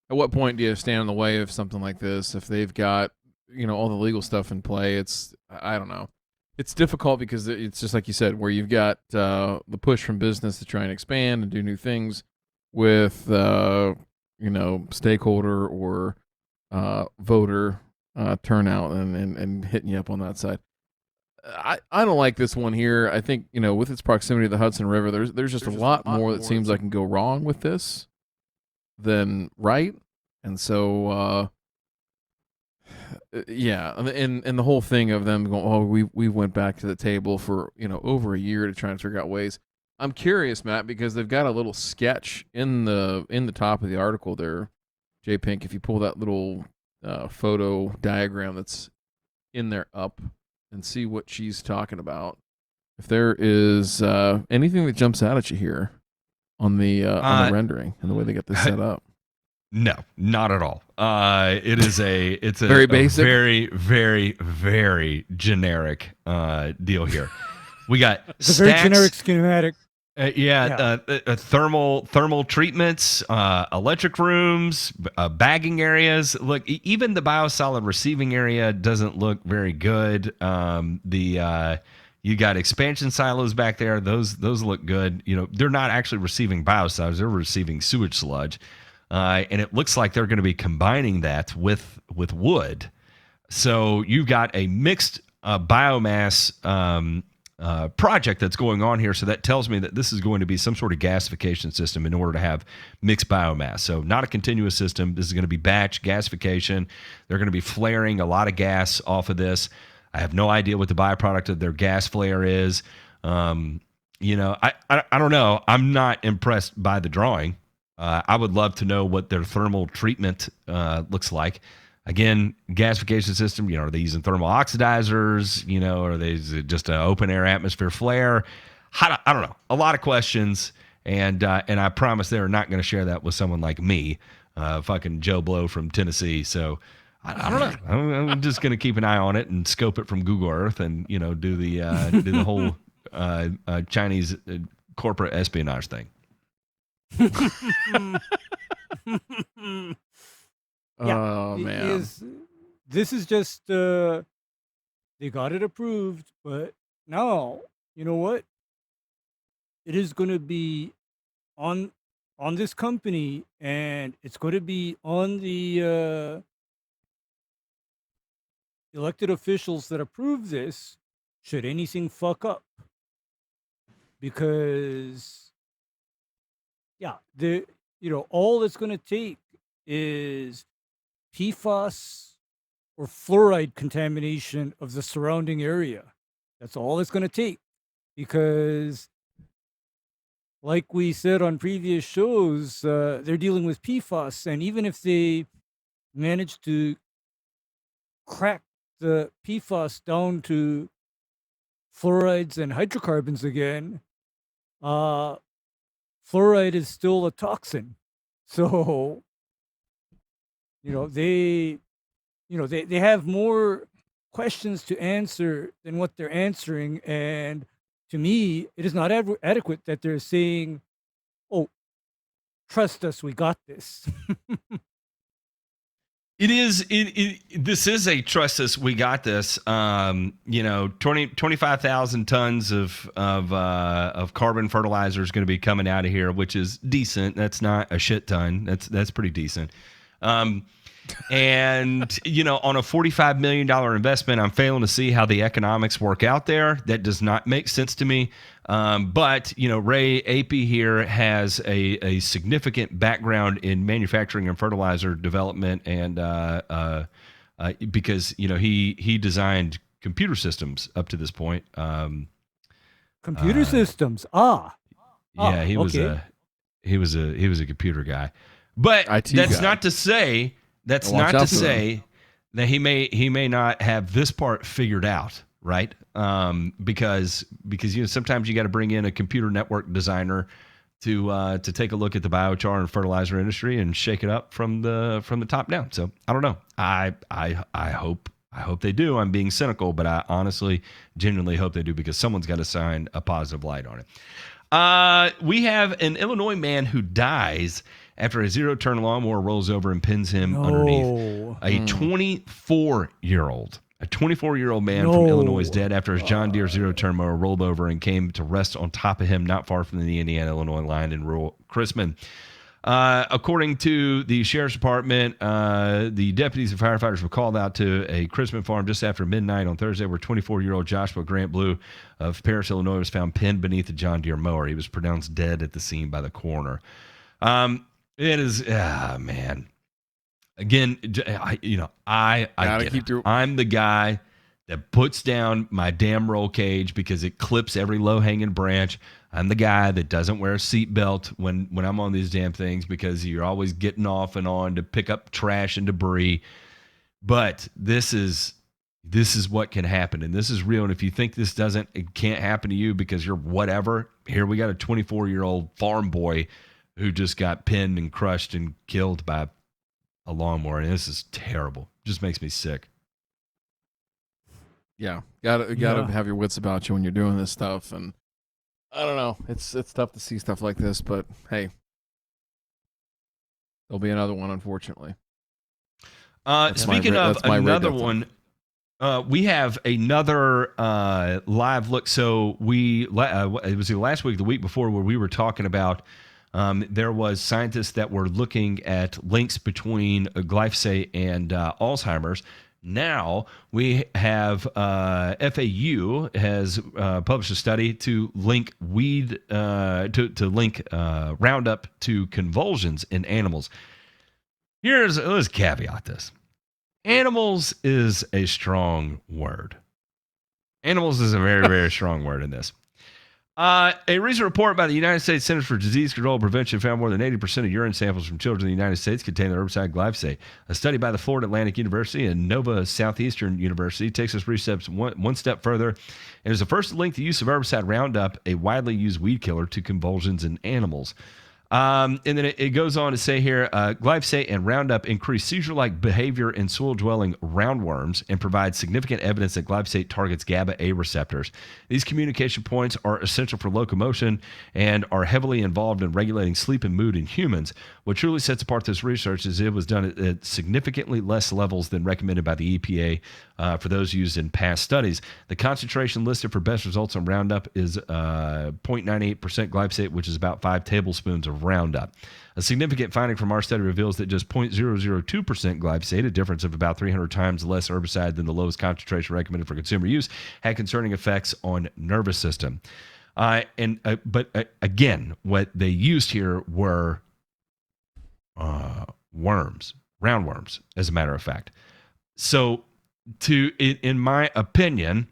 At what point do you stand in the way of something like this? If they've got all the legal stuff in play, I don't know. It's difficult because it's just like you said, where you've got the push from business to try and expand and do new things with stakeholder or voter turnout and hitting you up on that side. I don't like this one here. I think with its proximity to the Hudson River, there's just a lot more that seems like can go wrong with this than right, and so. Yeah, and the whole thing of them going, we went back to the table for over a year to try and figure out ways. I'm curious, Matt, because they've got a little sketch in the top of the article there, J Pink. If you pull that little photo diagram that's in there up and see what she's talking about, if there is anything that jumps out at you here on the rendering and the way they got this set up. No, not at all. It's a very basic, very, very, very generic deal here. We got it's a very generic schematic. Thermal treatments, electric rooms, bagging areas. Look, even the biosolid receiving area doesn't look very good. You got expansion silos back there. Those look good. They're not actually receiving biosolids; they're receiving sewage sludge. And it looks like they're going to be combining that with wood. So you've got a mixed biomass project that's going on here. So that tells me that this is going to be some sort of gasification system in order to have mixed biomass. So not a continuous system. This is going to be batch gasification. They're going to be flaring a lot of gas off of this. I have no idea what the byproduct of their gas flare is. I don't know. I'm not impressed by the drawing. I would love to know what their thermal treatment looks like. Again, gasification system, are they using thermal oxidizers? Are they just an open air atmosphere flare? I don't know. A lot of questions. And I promise they're not going to share that with someone like me, fucking Joe Blow from Tennessee. So I don't know. I'm just going to keep an eye on it and scope it from Google Earth and, do the whole Chinese corporate espionage thing. Oh man, this is just they got it approved, but now you know what? It is going to be on this company, and it's going to be on the elected officials that approve this. Should anything fuck up, because all it's going to take is PFAS or fluoride contamination of the surrounding area. That's all it's going to take, because like we said on previous shows, they're dealing with PFAS, and even if they manage to crack the PFAS down to fluorides and hydrocarbons again, fluoride is still a toxin. So, they have more questions to answer than what they're answering. And to me, it is not adequate that they're saying, oh, trust us, we got this. This is a trust us, we got this. 25,000 tons of carbon fertilizer is going to be coming out of here, which is decent. That's not a shit ton. That's pretty decent. And on a $45 million investment, I'm failing to see how the economics work out there. That does not make sense to me. But Ray AP here has a significant background in manufacturing and fertilizer development, and because he designed computer systems up to this point. Computer systems. Yeah, he was a computer guy. But that's not to say that he may not have this part figured out, right? Because sometimes you got to bring in a computer network designer to take a look at the biochar and fertilizer industry and shake it up from the top down. So I don't know. I hope they do. I'm being cynical, but I honestly, genuinely hope they do, because someone's got to shine a positive light on it. We have an Illinois man who dies after a zero-turn lawnmower rolls over and pins him underneath. A 24-year-old man from Illinois is dead after his John Deere zero-turn mower rolled over and came to rest on top of him not far from the Indiana-Illinois line in rural Chrisman. According to the Sheriff's Department, the deputies and firefighters were called out to a Chrisman farm just after midnight on Thursday, where 24-year-old Joshua Grant-Blue of Paris, Illinois, was found pinned beneath a John Deere mower. He was pronounced dead at the scene by the coroner. It is, man. Again, I'm the guy that puts down my damn roll cage because it clips every low-hanging branch. I'm the guy that doesn't wear a seatbelt when I'm on these damn things, because you're always getting off and on to pick up trash and debris. But this is what can happen, and this is real. And if you think it can't happen to you because you're whatever, here we got a 24-year-old farm boy who just got pinned and crushed and killed by a lawnmower, and this is terrible. Just makes me sick. Yeah, gotta have your wits about you when you're doing this stuff, and I don't know. It's tough to see stuff like this, but hey, there'll be another one, unfortunately. Speaking of another one, we have another live look. So it was the last week, the week before, where we were talking about there was scientists that were looking at links between glyphosate and Alzheimer's. Now we have FAU has published a study to link Roundup to convulsions in animals. Let's caveat this. Animals is a strong word. Animals is a very, very strong word in this. A recent report by the United States Centers for Disease Control and Prevention found more than 80% of urine samples from children in the United States contain the herbicide glyphosate. A study by the Florida Atlantic University and Nova Southeastern University takes us one step further, and is the first to link the use of herbicide Roundup, a widely used weed killer, to convulsions in animals. And then it goes on to say here, glyphosate and Roundup increase seizure-like behavior in soil-dwelling roundworms and provide significant evidence that glyphosate targets GABA-A receptors. These communication points are essential for locomotion and are heavily involved in regulating sleep and mood in humans. What truly sets apart this research is it was done at significantly less levels than recommended by the EPA for those used in past studies. The concentration listed for best results on Roundup is 0.98% glyphosate, which is about 5 tablespoons of Roundup. A significant finding from our study reveals that just 0.002% glyphosate, a difference of about 300 times less herbicide than the lowest concentration recommended for consumer use, had concerning effects on nervous system. But again, what they used here were worms, roundworms, as a matter of fact. So, in my opinion,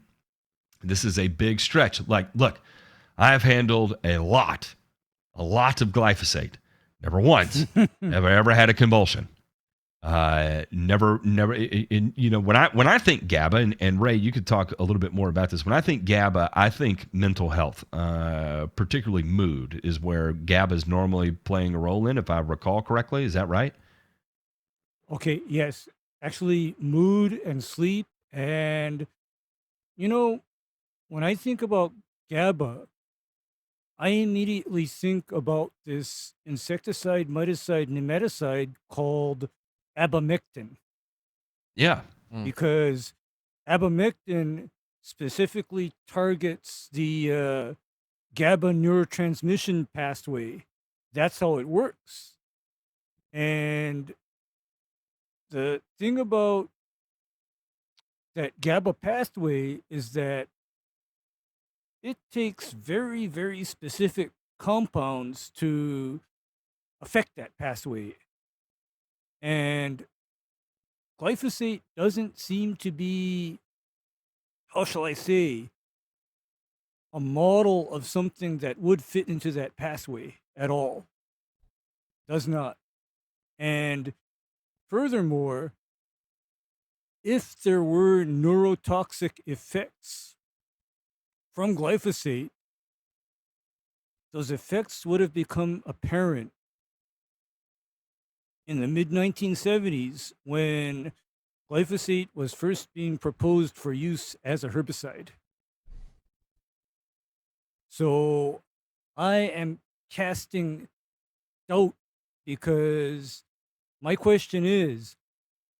this is a big stretch. Like, look, I have handled a lot of glyphosate. Never once have I ever had a convulsion. Never. When I think GABA, and Ray, you could talk a little bit more about this. When I think GABA, I think mental health, particularly mood, is where GABA is normally playing a role in, if I recall correctly. Is that right? Okay, yes. Actually, mood and sleep. And, when I think about GABA, I immediately think about this insecticide, miticide, nematicide called abamectin. Yeah. Because abamectin specifically targets the GABA neurotransmission pathway. That's how it works. And the thing about that GABA pathway is that it takes very, very specific compounds to affect that pathway. And glyphosate doesn't seem to be, how shall I say, a model of something that would fit into that pathway at all. Does not. And furthermore, if there were neurotoxic effects from glyphosate, those effects would have become apparent in the mid-1970s when glyphosate was first being proposed for use as a herbicide. So I am casting doubt because my question is,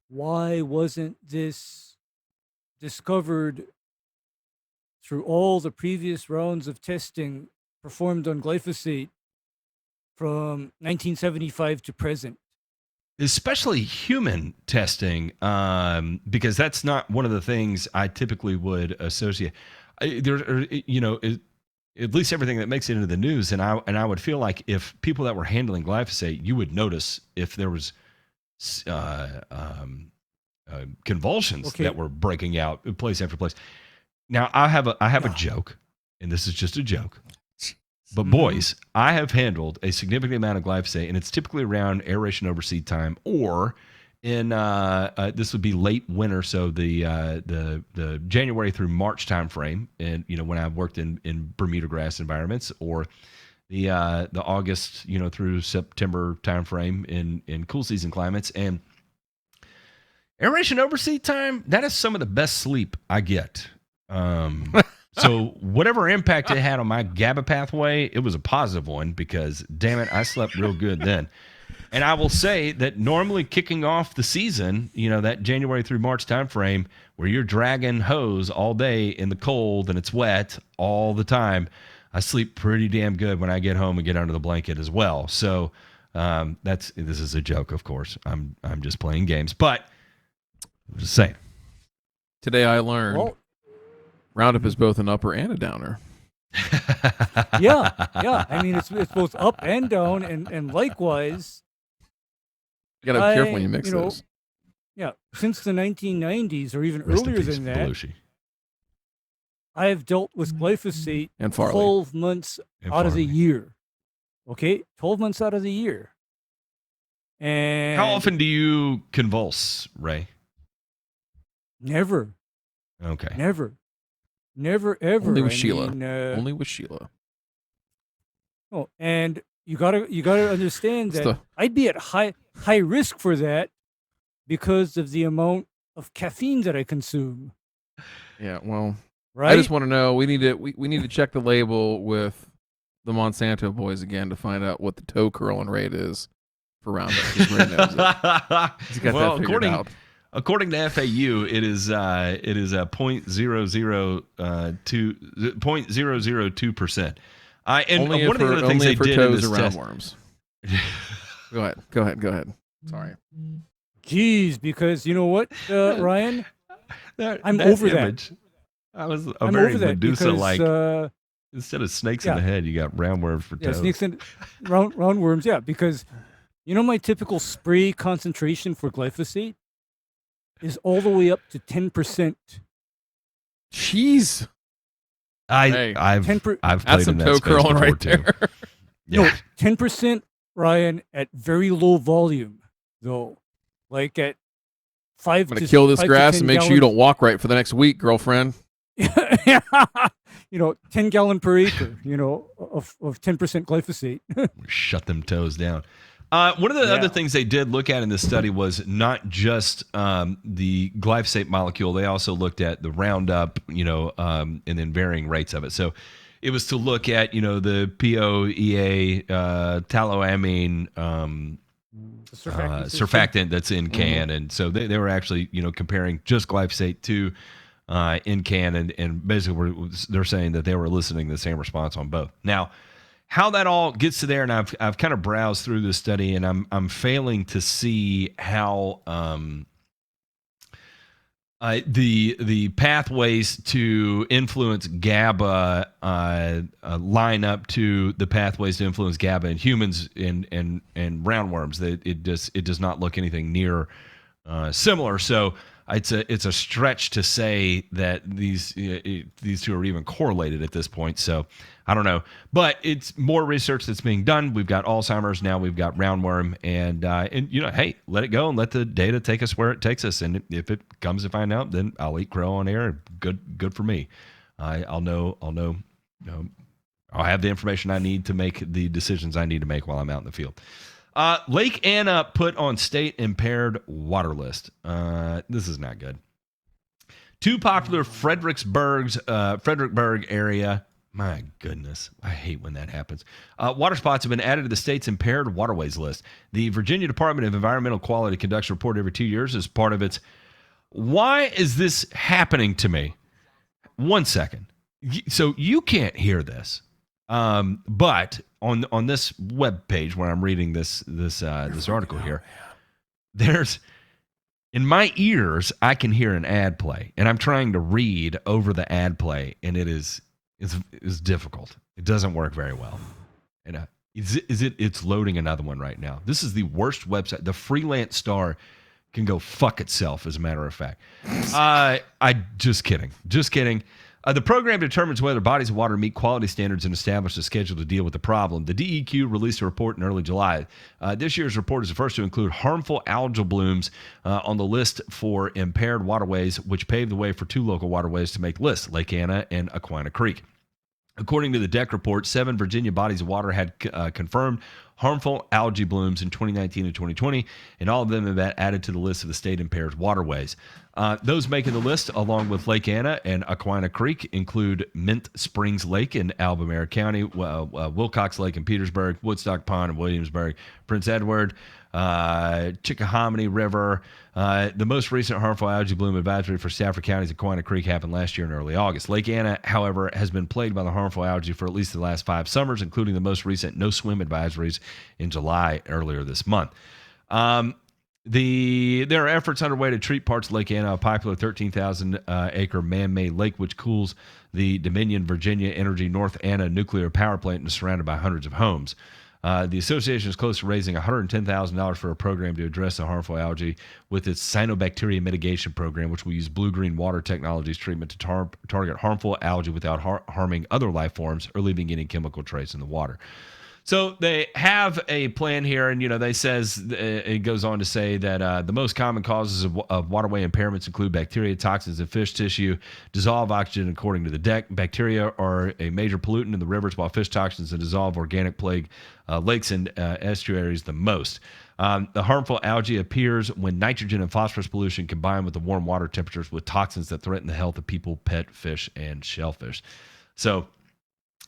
why wasn't this discovered through all the previous rounds of testing performed on glyphosate from 1975 to present? Especially human testing, because that's not one of the things I typically would associate. At least everything that makes it into the news, and I would feel like if people that were handling glyphosate, you would notice if there was convulsions that were breaking out place after place. Now I have a joke, and this is just a joke. But boys, I have handled a significant amount of glyphosate, and it's typically around aeration over seed time, or in this would be late winter, so the January through March time frame, and when I've worked in Bermuda grass environments, or the August through September time frame in cool season climates, and aeration over seed time, that is some of the best sleep I get. So whatever impact it had on my GABA pathway, it was a positive one because, damn it, I slept real good then. And I will say that normally kicking off the season, that January through March time frame where you're dragging hose all day in the cold and it's wet all the time, I sleep pretty damn good when I get home and get under the blanket as well. So this is a joke, of course. I'm just playing games, but I'm just saying. Today I learned Roundup is both an upper and a downer. Yeah. I mean, it's both up and down, and likewise. You gotta be careful when you mix those. Yeah, since the 1990s or even earlier than that, I have dealt with glyphosate and 12 months out of the year. Okay, 12 months out of the year. And how often do you convulse, Ray? Never. Okay. Never, ever. Only with Sheila. Only with Sheila. Oh, and you gotta understand It's that the- I'd be at high risk for that because of the amount of caffeine that I consume. Yeah, well, Right? I just want to know. We need to check the label with the Monsanto boys again to find out what the toe curling rate is for Roundup. 'Cause Ray knows it. He's got Well, that figured out. according to FAU, it is a 0.002%. And Only one of the other things they for did in toes this or test. roundworms. Go ahead. Sorry. Jeez, because you know what, Ryan? I'm that over image, that was a I'm very over that Medusa-like. because, Instead of snakes in yeah. the head, you got roundworms for yeah, toes. snakes and roundworms. Yeah, because you know my typical spray concentration for glyphosate is all the way up to 10%. Jeez. Hey, I've 10 played That's in some that toe space curling before, right too. there. Yeah. No, 10%, Ryan, at very low volume, though. Like at 5 I'm gonna to kill this 5 to grass 10 and make sure you gallons- don't walk right for the next week, girlfriend. 10 gallon per acre, of 10% glyphosate. Shut them toes down. One of the other things they did look at in this study was not just the glyphosate molecule. They also looked at the Roundup, and then varying rates of it. So it was to look at, the POEA, taloamine, surfactant that's in can. And so they were actually, comparing just glyphosate to in can. And basically they're saying that they were eliciting the same response on both. Now, how that all gets to there, and I've kind of browsed through this study, and I'm failing to see how the pathways to influence GABA line up to the pathways to influence GABA in humans and roundworms. It does not look anything near similar. So it's a stretch to say that these two are even correlated at this point. So I don't know, but it's more research that's being done. We've got Alzheimer's now. We've got roundworm, and hey, let it go and let the data take us where it takes us. And if it comes to find out, then I'll eat crow on air. Good for me. I'll know. I'll have the information I need to make the decisions I need to make while I'm out in the field. Lake Anna put on state impaired water list. This is not good. Too popular Fredericksburg area. My goodness, I hate when that happens. Water spots have been added to the state's impaired waterways list. The Virginia Department of Environmental Quality conducts a report every 2 years as part of its. Why is this happening to me? 1 second. So you can't hear this, but on this web page where I'm reading this article here, there's. In my ears, I can hear an ad play, and I'm trying to read over the ad play, and it's difficult. It doesn't work very well. And it's loading another one right now. This is the worst website. The Freelance Star can go fuck itself, as a matter of fact. I just kidding. The program determines whether bodies of water meet quality standards and establishes a schedule to deal with the problem. The DEQ released a report in early July. This year's report is the first to include harmful algal blooms on the list for impaired waterways, which paved the way for two local waterways to make the list, Lake Anna and Aquina Creek. According to the DEC report, 7 Virginia bodies of water had confirmed harmful algae blooms in 2019 and 2020, and all of them have been added to the list of the state impaired waterways. Those making the list, along with Lake Anna and Aquina Creek, include Mint Springs Lake in Albemarle County, Wilcox Lake in Petersburg, Woodstock Pond in Williamsburg, Prince Edward, Chickahominy River. The most recent harmful algae bloom advisory for Stafford County's Aquina Creek happened last year in early August. Lake Anna, however, has been plagued by the harmful algae for at least the last 5 summers, including the most recent no swim advisories in July earlier this month. There are efforts underway to treat parts of Lake Anna, a popular 13,000 acre man-made lake which cools the Dominion Virginia Energy North Anna nuclear power plant and is surrounded by hundreds of homes. The association is close to raising $110,000 for a program to address the harmful algae with its cyanobacteria mitigation program, which will use blue-green water technologies treatment to target harmful algae without harming other life forms or leaving any chemical trace in the water. So they have a plan here, and they says it goes on to say that the most common causes of waterway impairments include bacteria, toxins in fish tissue, dissolved oxygen. According to the deck, bacteria are a major pollutant in the rivers, while fish toxins and dissolved organic plague lakes and estuaries the most. The harmful algae appears when nitrogen and phosphorus pollution combine with the warm water temperatures with toxins that threaten the health of people, pet fish, and shellfish. So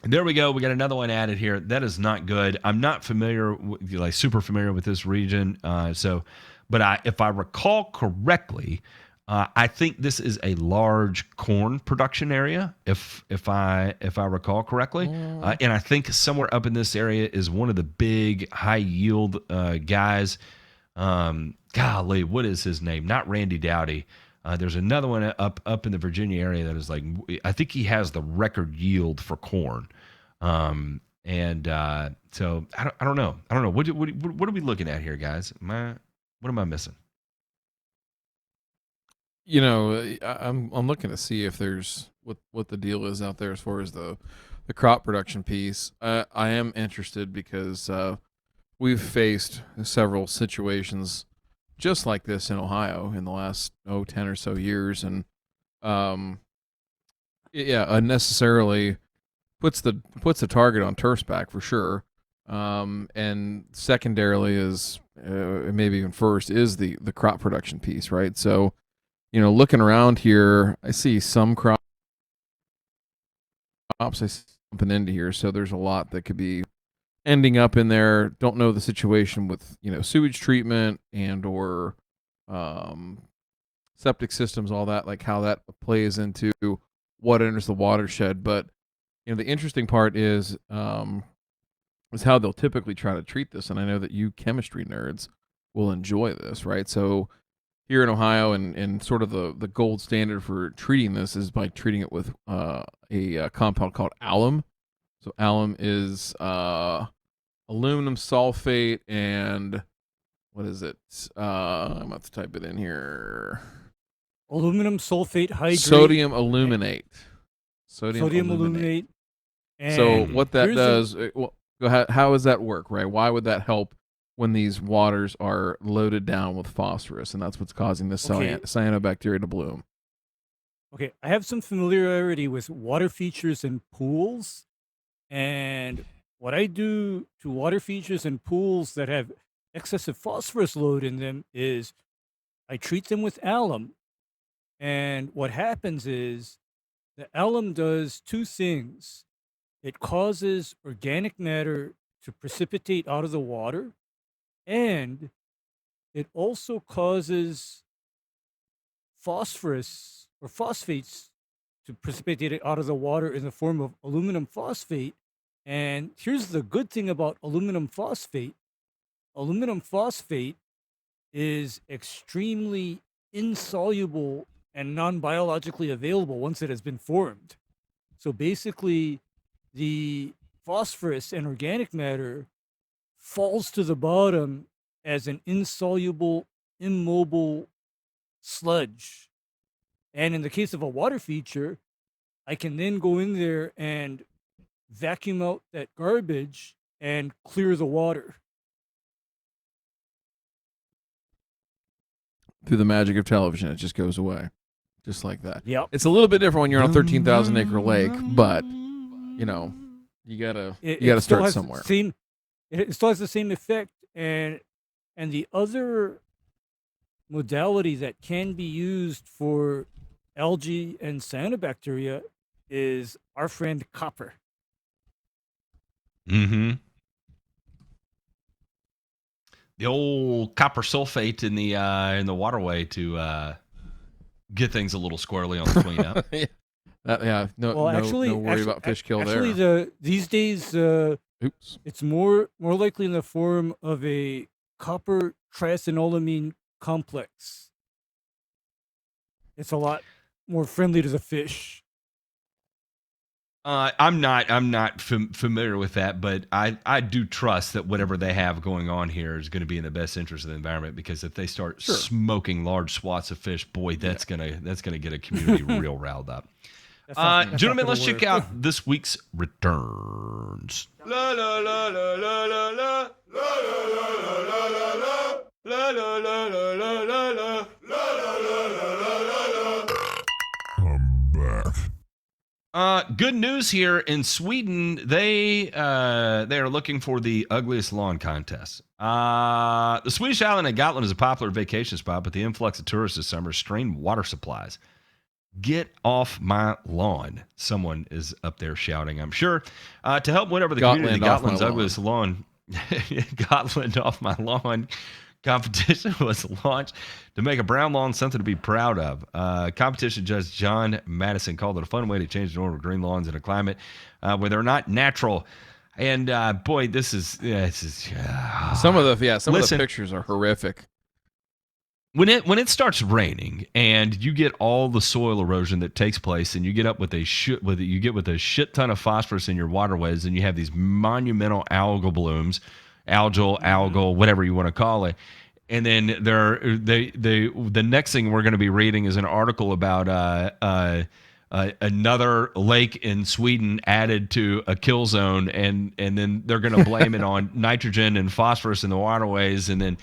there we go. We got another one added here. That is not good. I'm not super familiar with this region. But if I recall correctly, I think this is a large corn production area. If I recall correctly, and I think somewhere up in this area is one of the big high yield guys. Golly, what is his name? Not Randy Dowdy. There's another one up in the Virginia area that is I think he has the record yield for corn. So I don't know. What are we looking at here, guys? What am I missing? I'm looking to see if there's what the deal is out there as far as the crop production piece. I am interested because we've faced several situations just like this in Ohio in the last 10 or so years, and unnecessarily puts the target on turf's back for sure. And secondarily is maybe even first is the crop production piece, right? So looking around here, I see some crops I see something into here, so there's a lot that could be ending up in there. Don't know the situation with sewage treatment and or septic systems, all that, like how that plays into what enters the watershed. But the interesting part is how they'll typically try to treat this, and I know that you chemistry nerds will enjoy this, right? So here in Ohio, and sort of the gold standard for treating this is by treating it with a compound called alum. So alum is aluminum sulfate and what is it? I'm about to type it in here. Aluminum sulfate hydrate. Sodium aluminate. Sodium aluminate. And so what that does, go ahead, how does that work, right? Why would that help when these waters are loaded down with phosphorus, and that's what's causing this cyanobacteria to bloom? Okay, I have some familiarity with water features in pools, and what I do to water features in pools that have excessive phosphorus load in them is I treat them with alum. And what happens is the alum does two things. It causes organic matter to precipitate out of the water, and it also causes phosphorus or phosphates to precipitate it out of the water in the form of aluminum phosphate. And here's the good thing about aluminum phosphate. Aluminum phosphate is extremely insoluble and non-biologically available once it has been formed. So basically, the phosphorus and organic matter falls to the bottom as an insoluble, immobile sludge. And in the case of a water feature, I can then go in there and vacuum out that garbage and clear the water. Through the magic of television, it just goes away. Just like that. Yep. It's a little bit different when you're on a 13,000 acre lake, but you gotta start somewhere. It still has the same effect, and the other modality that can be used for algae and cyanobacteria is our friend copper. Mm-hmm. The old copper sulfate in the waterway to get things a little squirrely on the cleanup. No worry about fish kill there. Actually, these days, it's more likely in the form of a copper triethanolamine complex. It's a lot more friendly to the fish. I'm not familiar with that, but I do trust that whatever they have going on here is going to be in the best interest of the environment, because if they start smoking large swaths of fish, boy, that's gonna get a community real riled up. Gentlemen, let's check out this week's returns. La la la la la la la la la la la la la la la la la la la. Good news here in Sweden. They are looking for the ugliest lawn contest. The Swedish island of Gotland is a popular vacation spot, but the influx of tourists this summer strained water supplies. Get off my lawn. Someone is up there shouting, I'm sure. To help win over the community, Gotland's ugliest lawn. Gotland off my lawn competition was launched to make a brown lawn something to be proud of. Competition judge John Madison called it a fun way to change the norm of green lawns in a climate where they're not natural. And boy, this is some of the pictures are horrific. When it starts raining and you get all the soil erosion that takes place, and you get up with a shit ton of phosphorus in your waterways, and you have these monumental algal blooms, algal, whatever you want to call it, and then the next thing we're going to be reading is an article about another lake in Sweden added to a kill zone, and then they're going to blame it on nitrogen and phosphorus in the waterways, and then.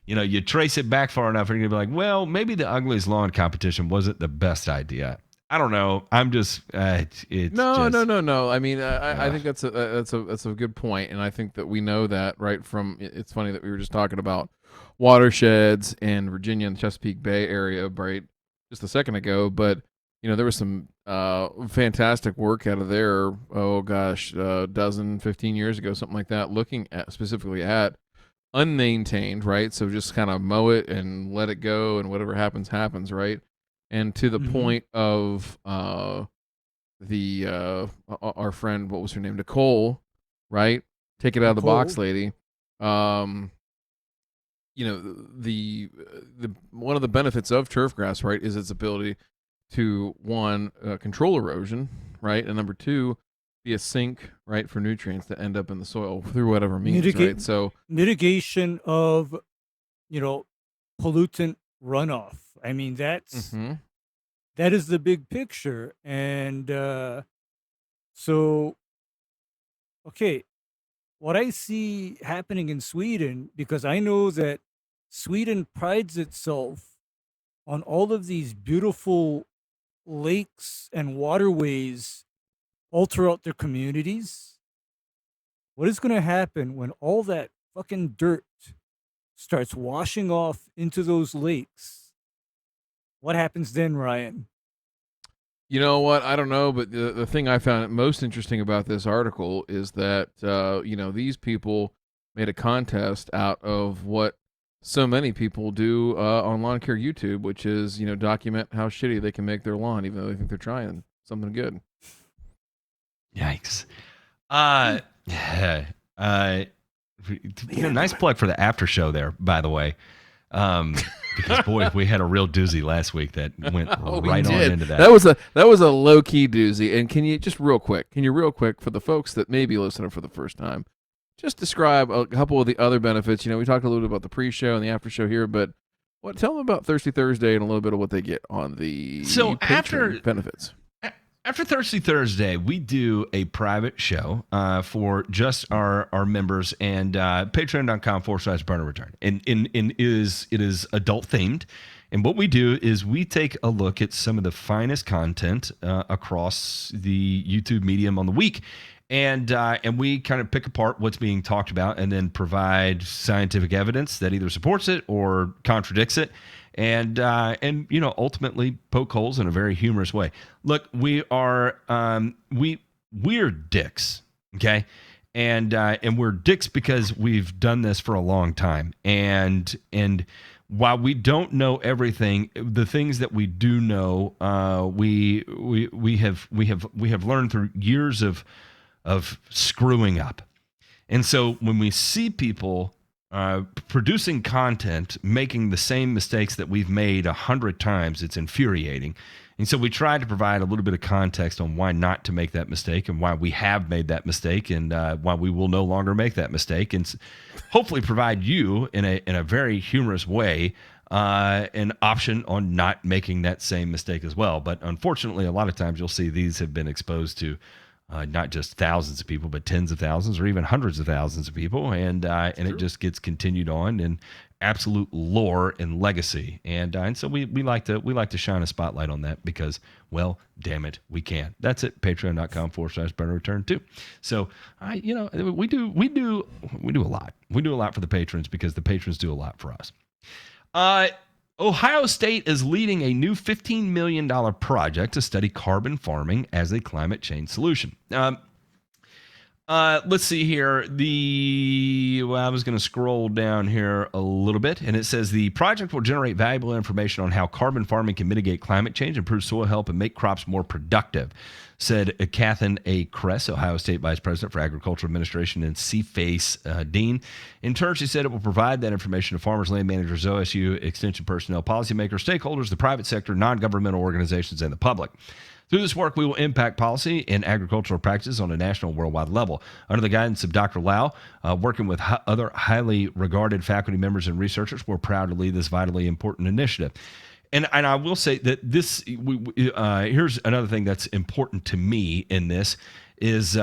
You trace it back far enough, and you're going to be like, well, maybe the ugliest lawn competition wasn't the best idea. I don't know. I'm just No. I mean, I think that's a good point, and I think that we know that right from. It's funny that we were just talking about watersheds in Virginia and the Chesapeake Bay area, right, just a second ago. But there was some fantastic work out of there. Oh gosh, 15 years ago, something like that, looking at specifically at unmaintained, right? So just kind of mow it and let it go, and whatever happens, right? And to the point of our friend, what was her name, Nicole, right? Take it out of the box, lady. The one of the benefits of turfgrass, right, is its ability to one control erosion, right, and number two, be a sink, right, for nutrients that end up in the soil through whatever means, right? So mitigation of, pollutant runoff. I mean, that is the big picture. And what I see happening in Sweden, because I know that Sweden prides itself on all of these beautiful lakes and waterways all throughout their communities. What is going to happen when all that fucking dirt starts washing off into those lakes? What happens then, Ryan? You know what? I don't know, but the thing I found most interesting about this article is that, these people made a contest out of what so many people do on Lawn Care YouTube, which is, document how shitty they can make their lawn, even though they think they're trying something good. Yikes. Nice plug for the after show there, by the way. Because boy, we had a real doozy last week that went right on into that. That was a low key doozy. And can you real quick for the folks that may be listening for the first time, just describe a couple of the other benefits? We talked a little bit about the pre-show and the after show here, but tell them about Thirsty Thursday and a little bit of what they get on the benefits. After Thirsty Thursday, we do a private show for just our members, and patreon.com/burnerreturn. And it is adult themed. And what we do is we take a look at some of the finest content across the YouTube medium on the week. And we kind of pick apart what's being talked about and then provide scientific evidence that either supports it or contradicts it. And ultimately poke holes in a very humorous way. Look, we are we're dicks, okay, and we're dicks because we've done this for a long time. And while we don't know everything, the things that we do know, we have learned through years of screwing up. And so when we see people producing content, making the same mistakes that we've made 100 times, it's infuriating. And so we tried to provide a little bit of context on why not to make that mistake and why we have made that mistake and why we will no longer make that mistake, and hopefully provide you in a very humorous way an option on not making that same mistake as well. But unfortunately, a lot of times you'll see these have been exposed to not just thousands of people, but tens of thousands or even hundreds of thousands of people, and it just gets continued on in absolute lore and legacy. And so we like to shine a spotlight on that because, well, damn it, we can. That's it. Patreon.com/BurnReturn2. So we do a lot. We do a lot for the patrons because the patrons do a lot for us. Ohio State is leading a new $15 million project to study carbon farming as a climate change solution. Let's see here. I was going to scroll down here a little bit, and it says the project will generate valuable information on how carbon farming can mitigate climate change, improve soil health, and make crops more productive, said NateKrez, Ohio State Vice President for Agricultural Administration and CFACE Dean. In turn, she said it will provide that information to farmers, land managers, OSU, extension personnel, policymakers, stakeholders, the private sector, non-governmental organizations, and the public. Through this work, we will impact policy and agricultural practices on a national and worldwide level. Under the guidance of Dr. Lau, working with other highly regarded faculty members and researchers, we're proud to lead this vitally important initiative. And I will say that this, here's another thing that's important to me in this, is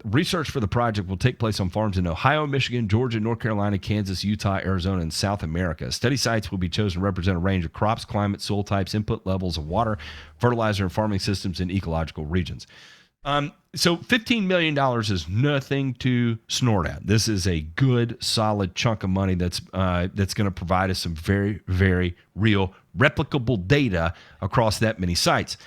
research for the project will take place on farms in Ohio, Michigan, Georgia, North Carolina, Kansas, Utah, Arizona, and South America. Study sites will be chosen to represent a range of crops, climate, soil types, input levels of water, fertilizer, and farming systems in ecological regions. So $15 million is nothing to snort at. This is a good, solid chunk of money that's going to provide us some very, very real, replicable data across that many sites.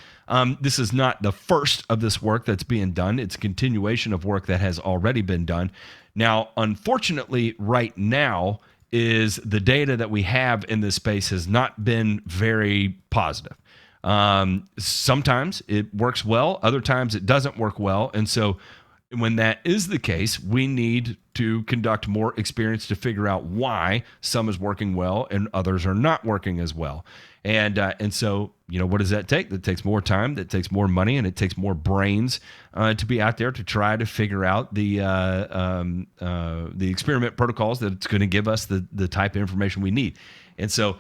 This is not the first of this work that's being done. It's a continuation of work that has already been done. Now, unfortunately, right now is the data that we have in this space has not been very positive. Sometimes it works well, other times it doesn't work well. And so when that is the case, we need to conduct more experience to figure out why some is working well and others are not working as well. And so, what does that take? That takes more time, that takes more money, and it takes more brains to be out there to try to figure out the experiment protocols that's going to give us the type of information we need. And so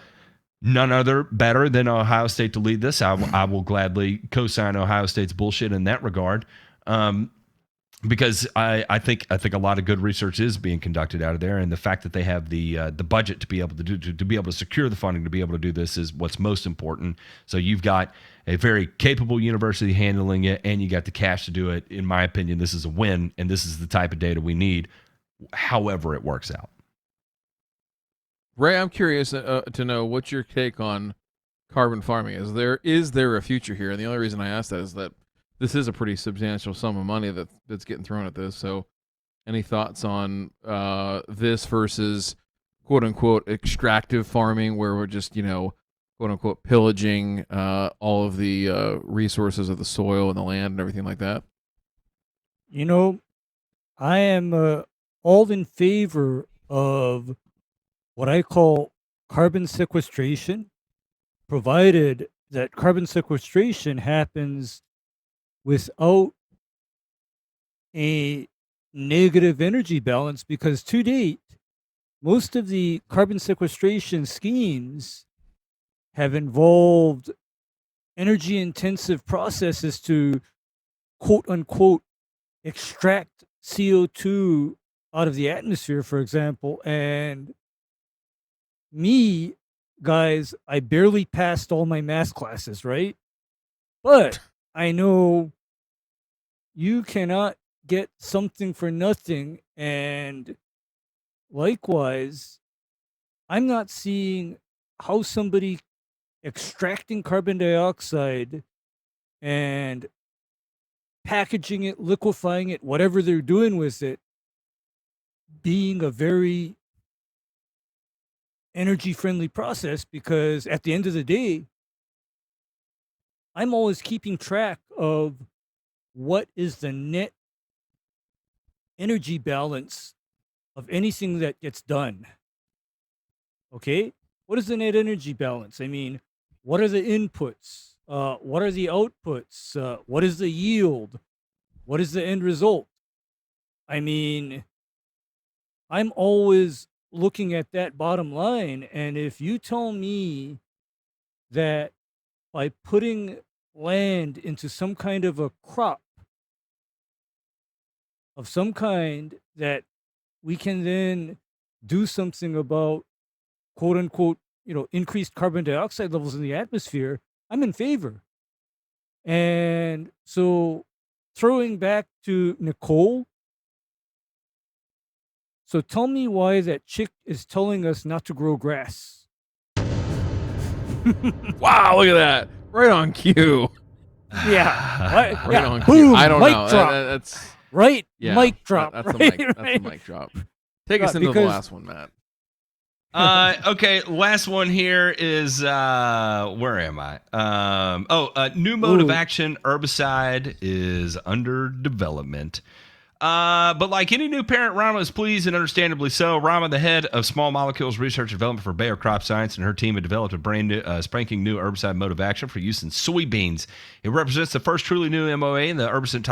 none other better than Ohio State to lead this. I will gladly co-sign Ohio State's bullshit in that regard. Because I think a lot of good research is being conducted out of there, and the fact that they have the budget to be able to be able to secure the funding to be able to do this is what's most important. So you've got a very capable university handling it, and you got the cash to do it. In my opinion, this is a win, and this is the type of data we need, however it works out. Ray, I'm curious to know what's your take on carbon farming. Is there a future here? And the only reason I ask that is that this is a pretty substantial sum of money that's getting thrown at this. So any thoughts on this versus quote unquote extractive farming, where we're just, quote unquote pillaging all of the resources of the soil and the land and everything like that? I am all in favor of what I call carbon sequestration, provided that carbon sequestration happens without a negative energy balance, because to date, most of the carbon sequestration schemes have involved energy intensive processes to quote unquote extract CO2 out of the atmosphere, for example. And me, guys, I barely passed all my math classes, right? But I know you cannot get something for nothing. And likewise, I'm not seeing how somebody extracting carbon dioxide and packaging it, liquefying it, whatever they're doing with it, being a very energy friendly process, because at the end of the day, I'm always keeping track of what is the net energy balance of anything that gets done. Okay? What is the net energy balance? I mean, what are the inputs? What are the outputs? What is the yield? What is the end result? I mean, I'm always looking at that bottom line. And if you tell me that by putting land into some kind of a crop of some kind, that we can then do something about quote unquote, increased carbon dioxide levels in the atmosphere, I'm in favor. And so throwing back to Nicole, so tell me why that chick is telling us not to grow grass. Wow, look at that. Right on cue. Yeah. Right on cue. Boom, I don't mic know. drop. That's right. yeah, Mic drop. That's right, a mic. That's right. a mic drop. Take us into the last one, Matt. Okay, last one here is where am I? New mode of action herbicide is under development. But like any new parent, Rama is pleased, and understandably so. Rama, the head of small molecules research and development for Bayer Crop Science, and her team have developed a brand new, spanking new herbicide mode of action for use in soybeans. It represents the first truly new MOA in the herbicide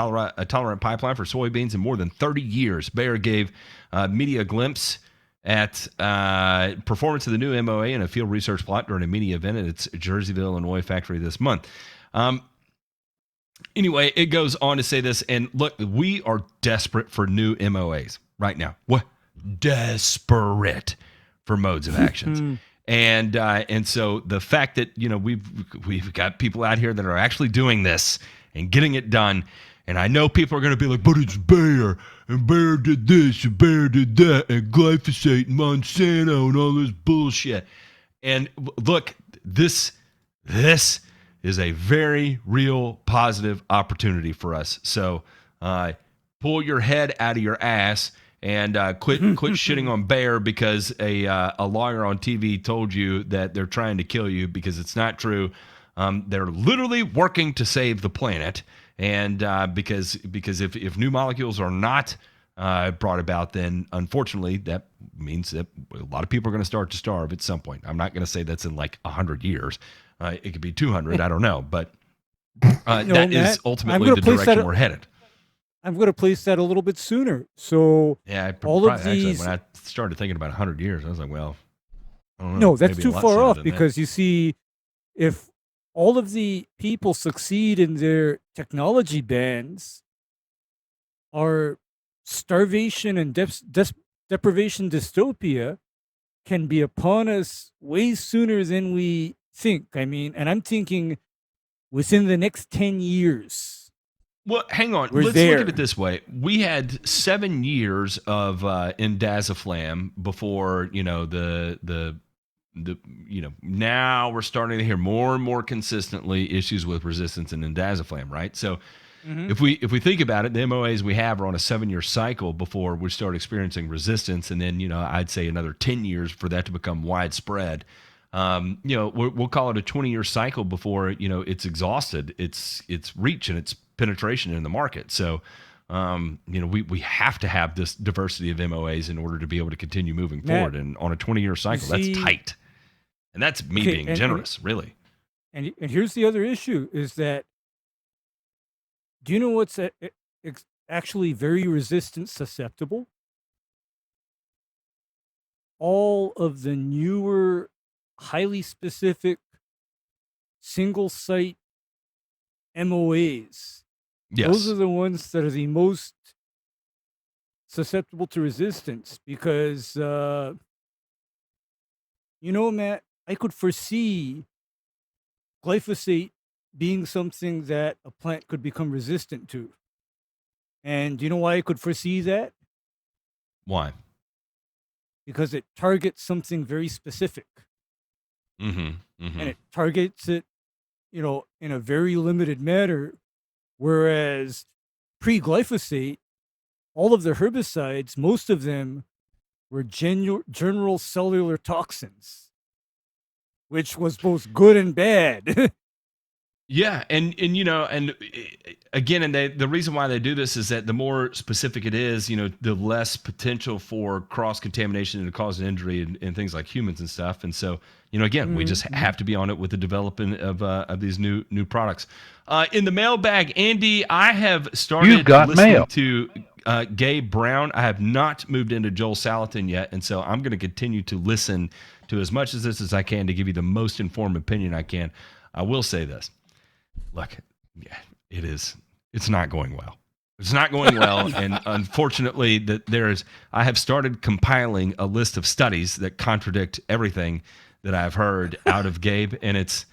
tolerant pipeline for soybeans in more than 30 years. Bayer gave media a glimpse at performance of the new MOA in a field research plot during a media event at its Jerseyville, Illinois factory this month. Anyway, it goes on to say this, and look, we are desperate for new MOAs right now. What? Desperate for modes of actions. And so the fact that, we've got people out here that are actually doing this and getting it done. And I know people are going to be like, but it's Bayer, and Bayer did this, and Bayer did that, and glyphosate, and Monsanto, and all this bullshit. And look, this is a very real positive opportunity for us. So pull your head out of your ass and quit shitting on Bayer because a lawyer on TV told you that they're trying to kill you, because it's not true. They're literally working to save the planet. And because if new molecules are not brought about, then unfortunately that means that a lot of people are going to start to starve at some point. I'm not going to say that's in like 100 years. It could be 200. I don't know, but that is ultimately the direction we're headed. I'm going to place that a little bit sooner. So yeah, all of these. When I started thinking about 100 years, I was like, well, I don't know. No, that's too far off, because you see, if all of the people succeed in their technology bans, our starvation and deprivation dystopia can be upon us way sooner than we think. I mean, and I'm thinking within the next 10 years. Well, hang on. Let's look at it this way. We had 7 years of indaziflam before, now we're starting to hear more and more consistently issues with resistance in indaziflam, right? So if we think about it, the MOAs we have are on a 7-year cycle before we start experiencing resistance, and then I'd say another 10 years for that to become widespread. We'll call it a 20-year cycle before it's exhausted its reach and its penetration in the market. So we have to have this diversity of MOAs in order to be able to continue moving forward. And on a 20-year cycle, that's tight. And that's me being generous, really. And here's the other issue is that, do you know what's actually very resistance susceptible? All of the newer, highly specific, single site MOAs. Yes. Those are the ones that are the most susceptible to resistance, because, Matt, I could foresee glyphosate being something that a plant could become resistant to. And do you know why I could foresee that? Why? Because it targets something very specific. And it targets it, in a very limited manner. Whereas pre-glyphosate, all of the herbicides, most of them were general cellular toxins, which was both good and bad. Yeah, and again, and the reason why they do this is that the more specific it is, the less potential for cross contamination and to cause an injury and things like humans and stuff. And so, again, we just have to be on it with the development of these new products. In the mailbag, Andy, I have started listening to Gabe Brown. I have not moved into Joel Salatin yet, and so I'm going to continue to listen to as much of this as I can to give you the most informed opinion I can. I will say this. Look, yeah, it's not going well. It's not going well, and unfortunately, I have started compiling a list of studies that contradict everything that I've heard out of Gabe, and it's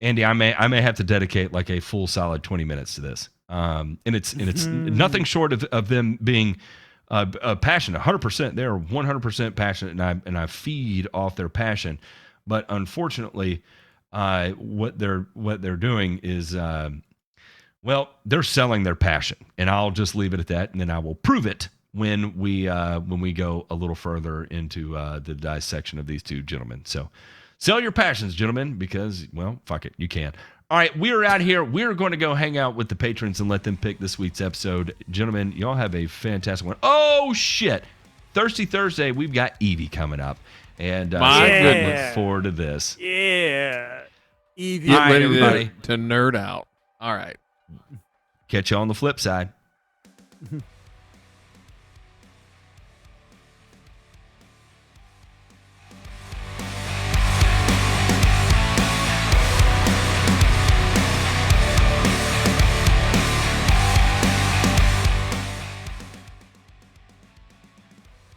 Andy. I may have to dedicate like a full solid 20 minutes to this, and it's nothing short of them being passionate. 100%, they are 100% passionate, and I feed off their passion, but unfortunately, what they're doing is. Well, they're selling their passion, and I'll just leave it at that, and then I will prove it when we go a little further into the dissection of these two gentlemen. So, sell your passions, gentlemen, because, well, fuck it, you can. All right, we're out here. We're going to go hang out with the patrons and let them pick this week's episode. Gentlemen, y'all have a fantastic one. Oh, shit. Thirsty Thursday, we've got Evie coming up, and My goodness, look forward to this. Yeah. Evie. Get All right, ready everybody. to nerd out. All right. Catch you on the flip side.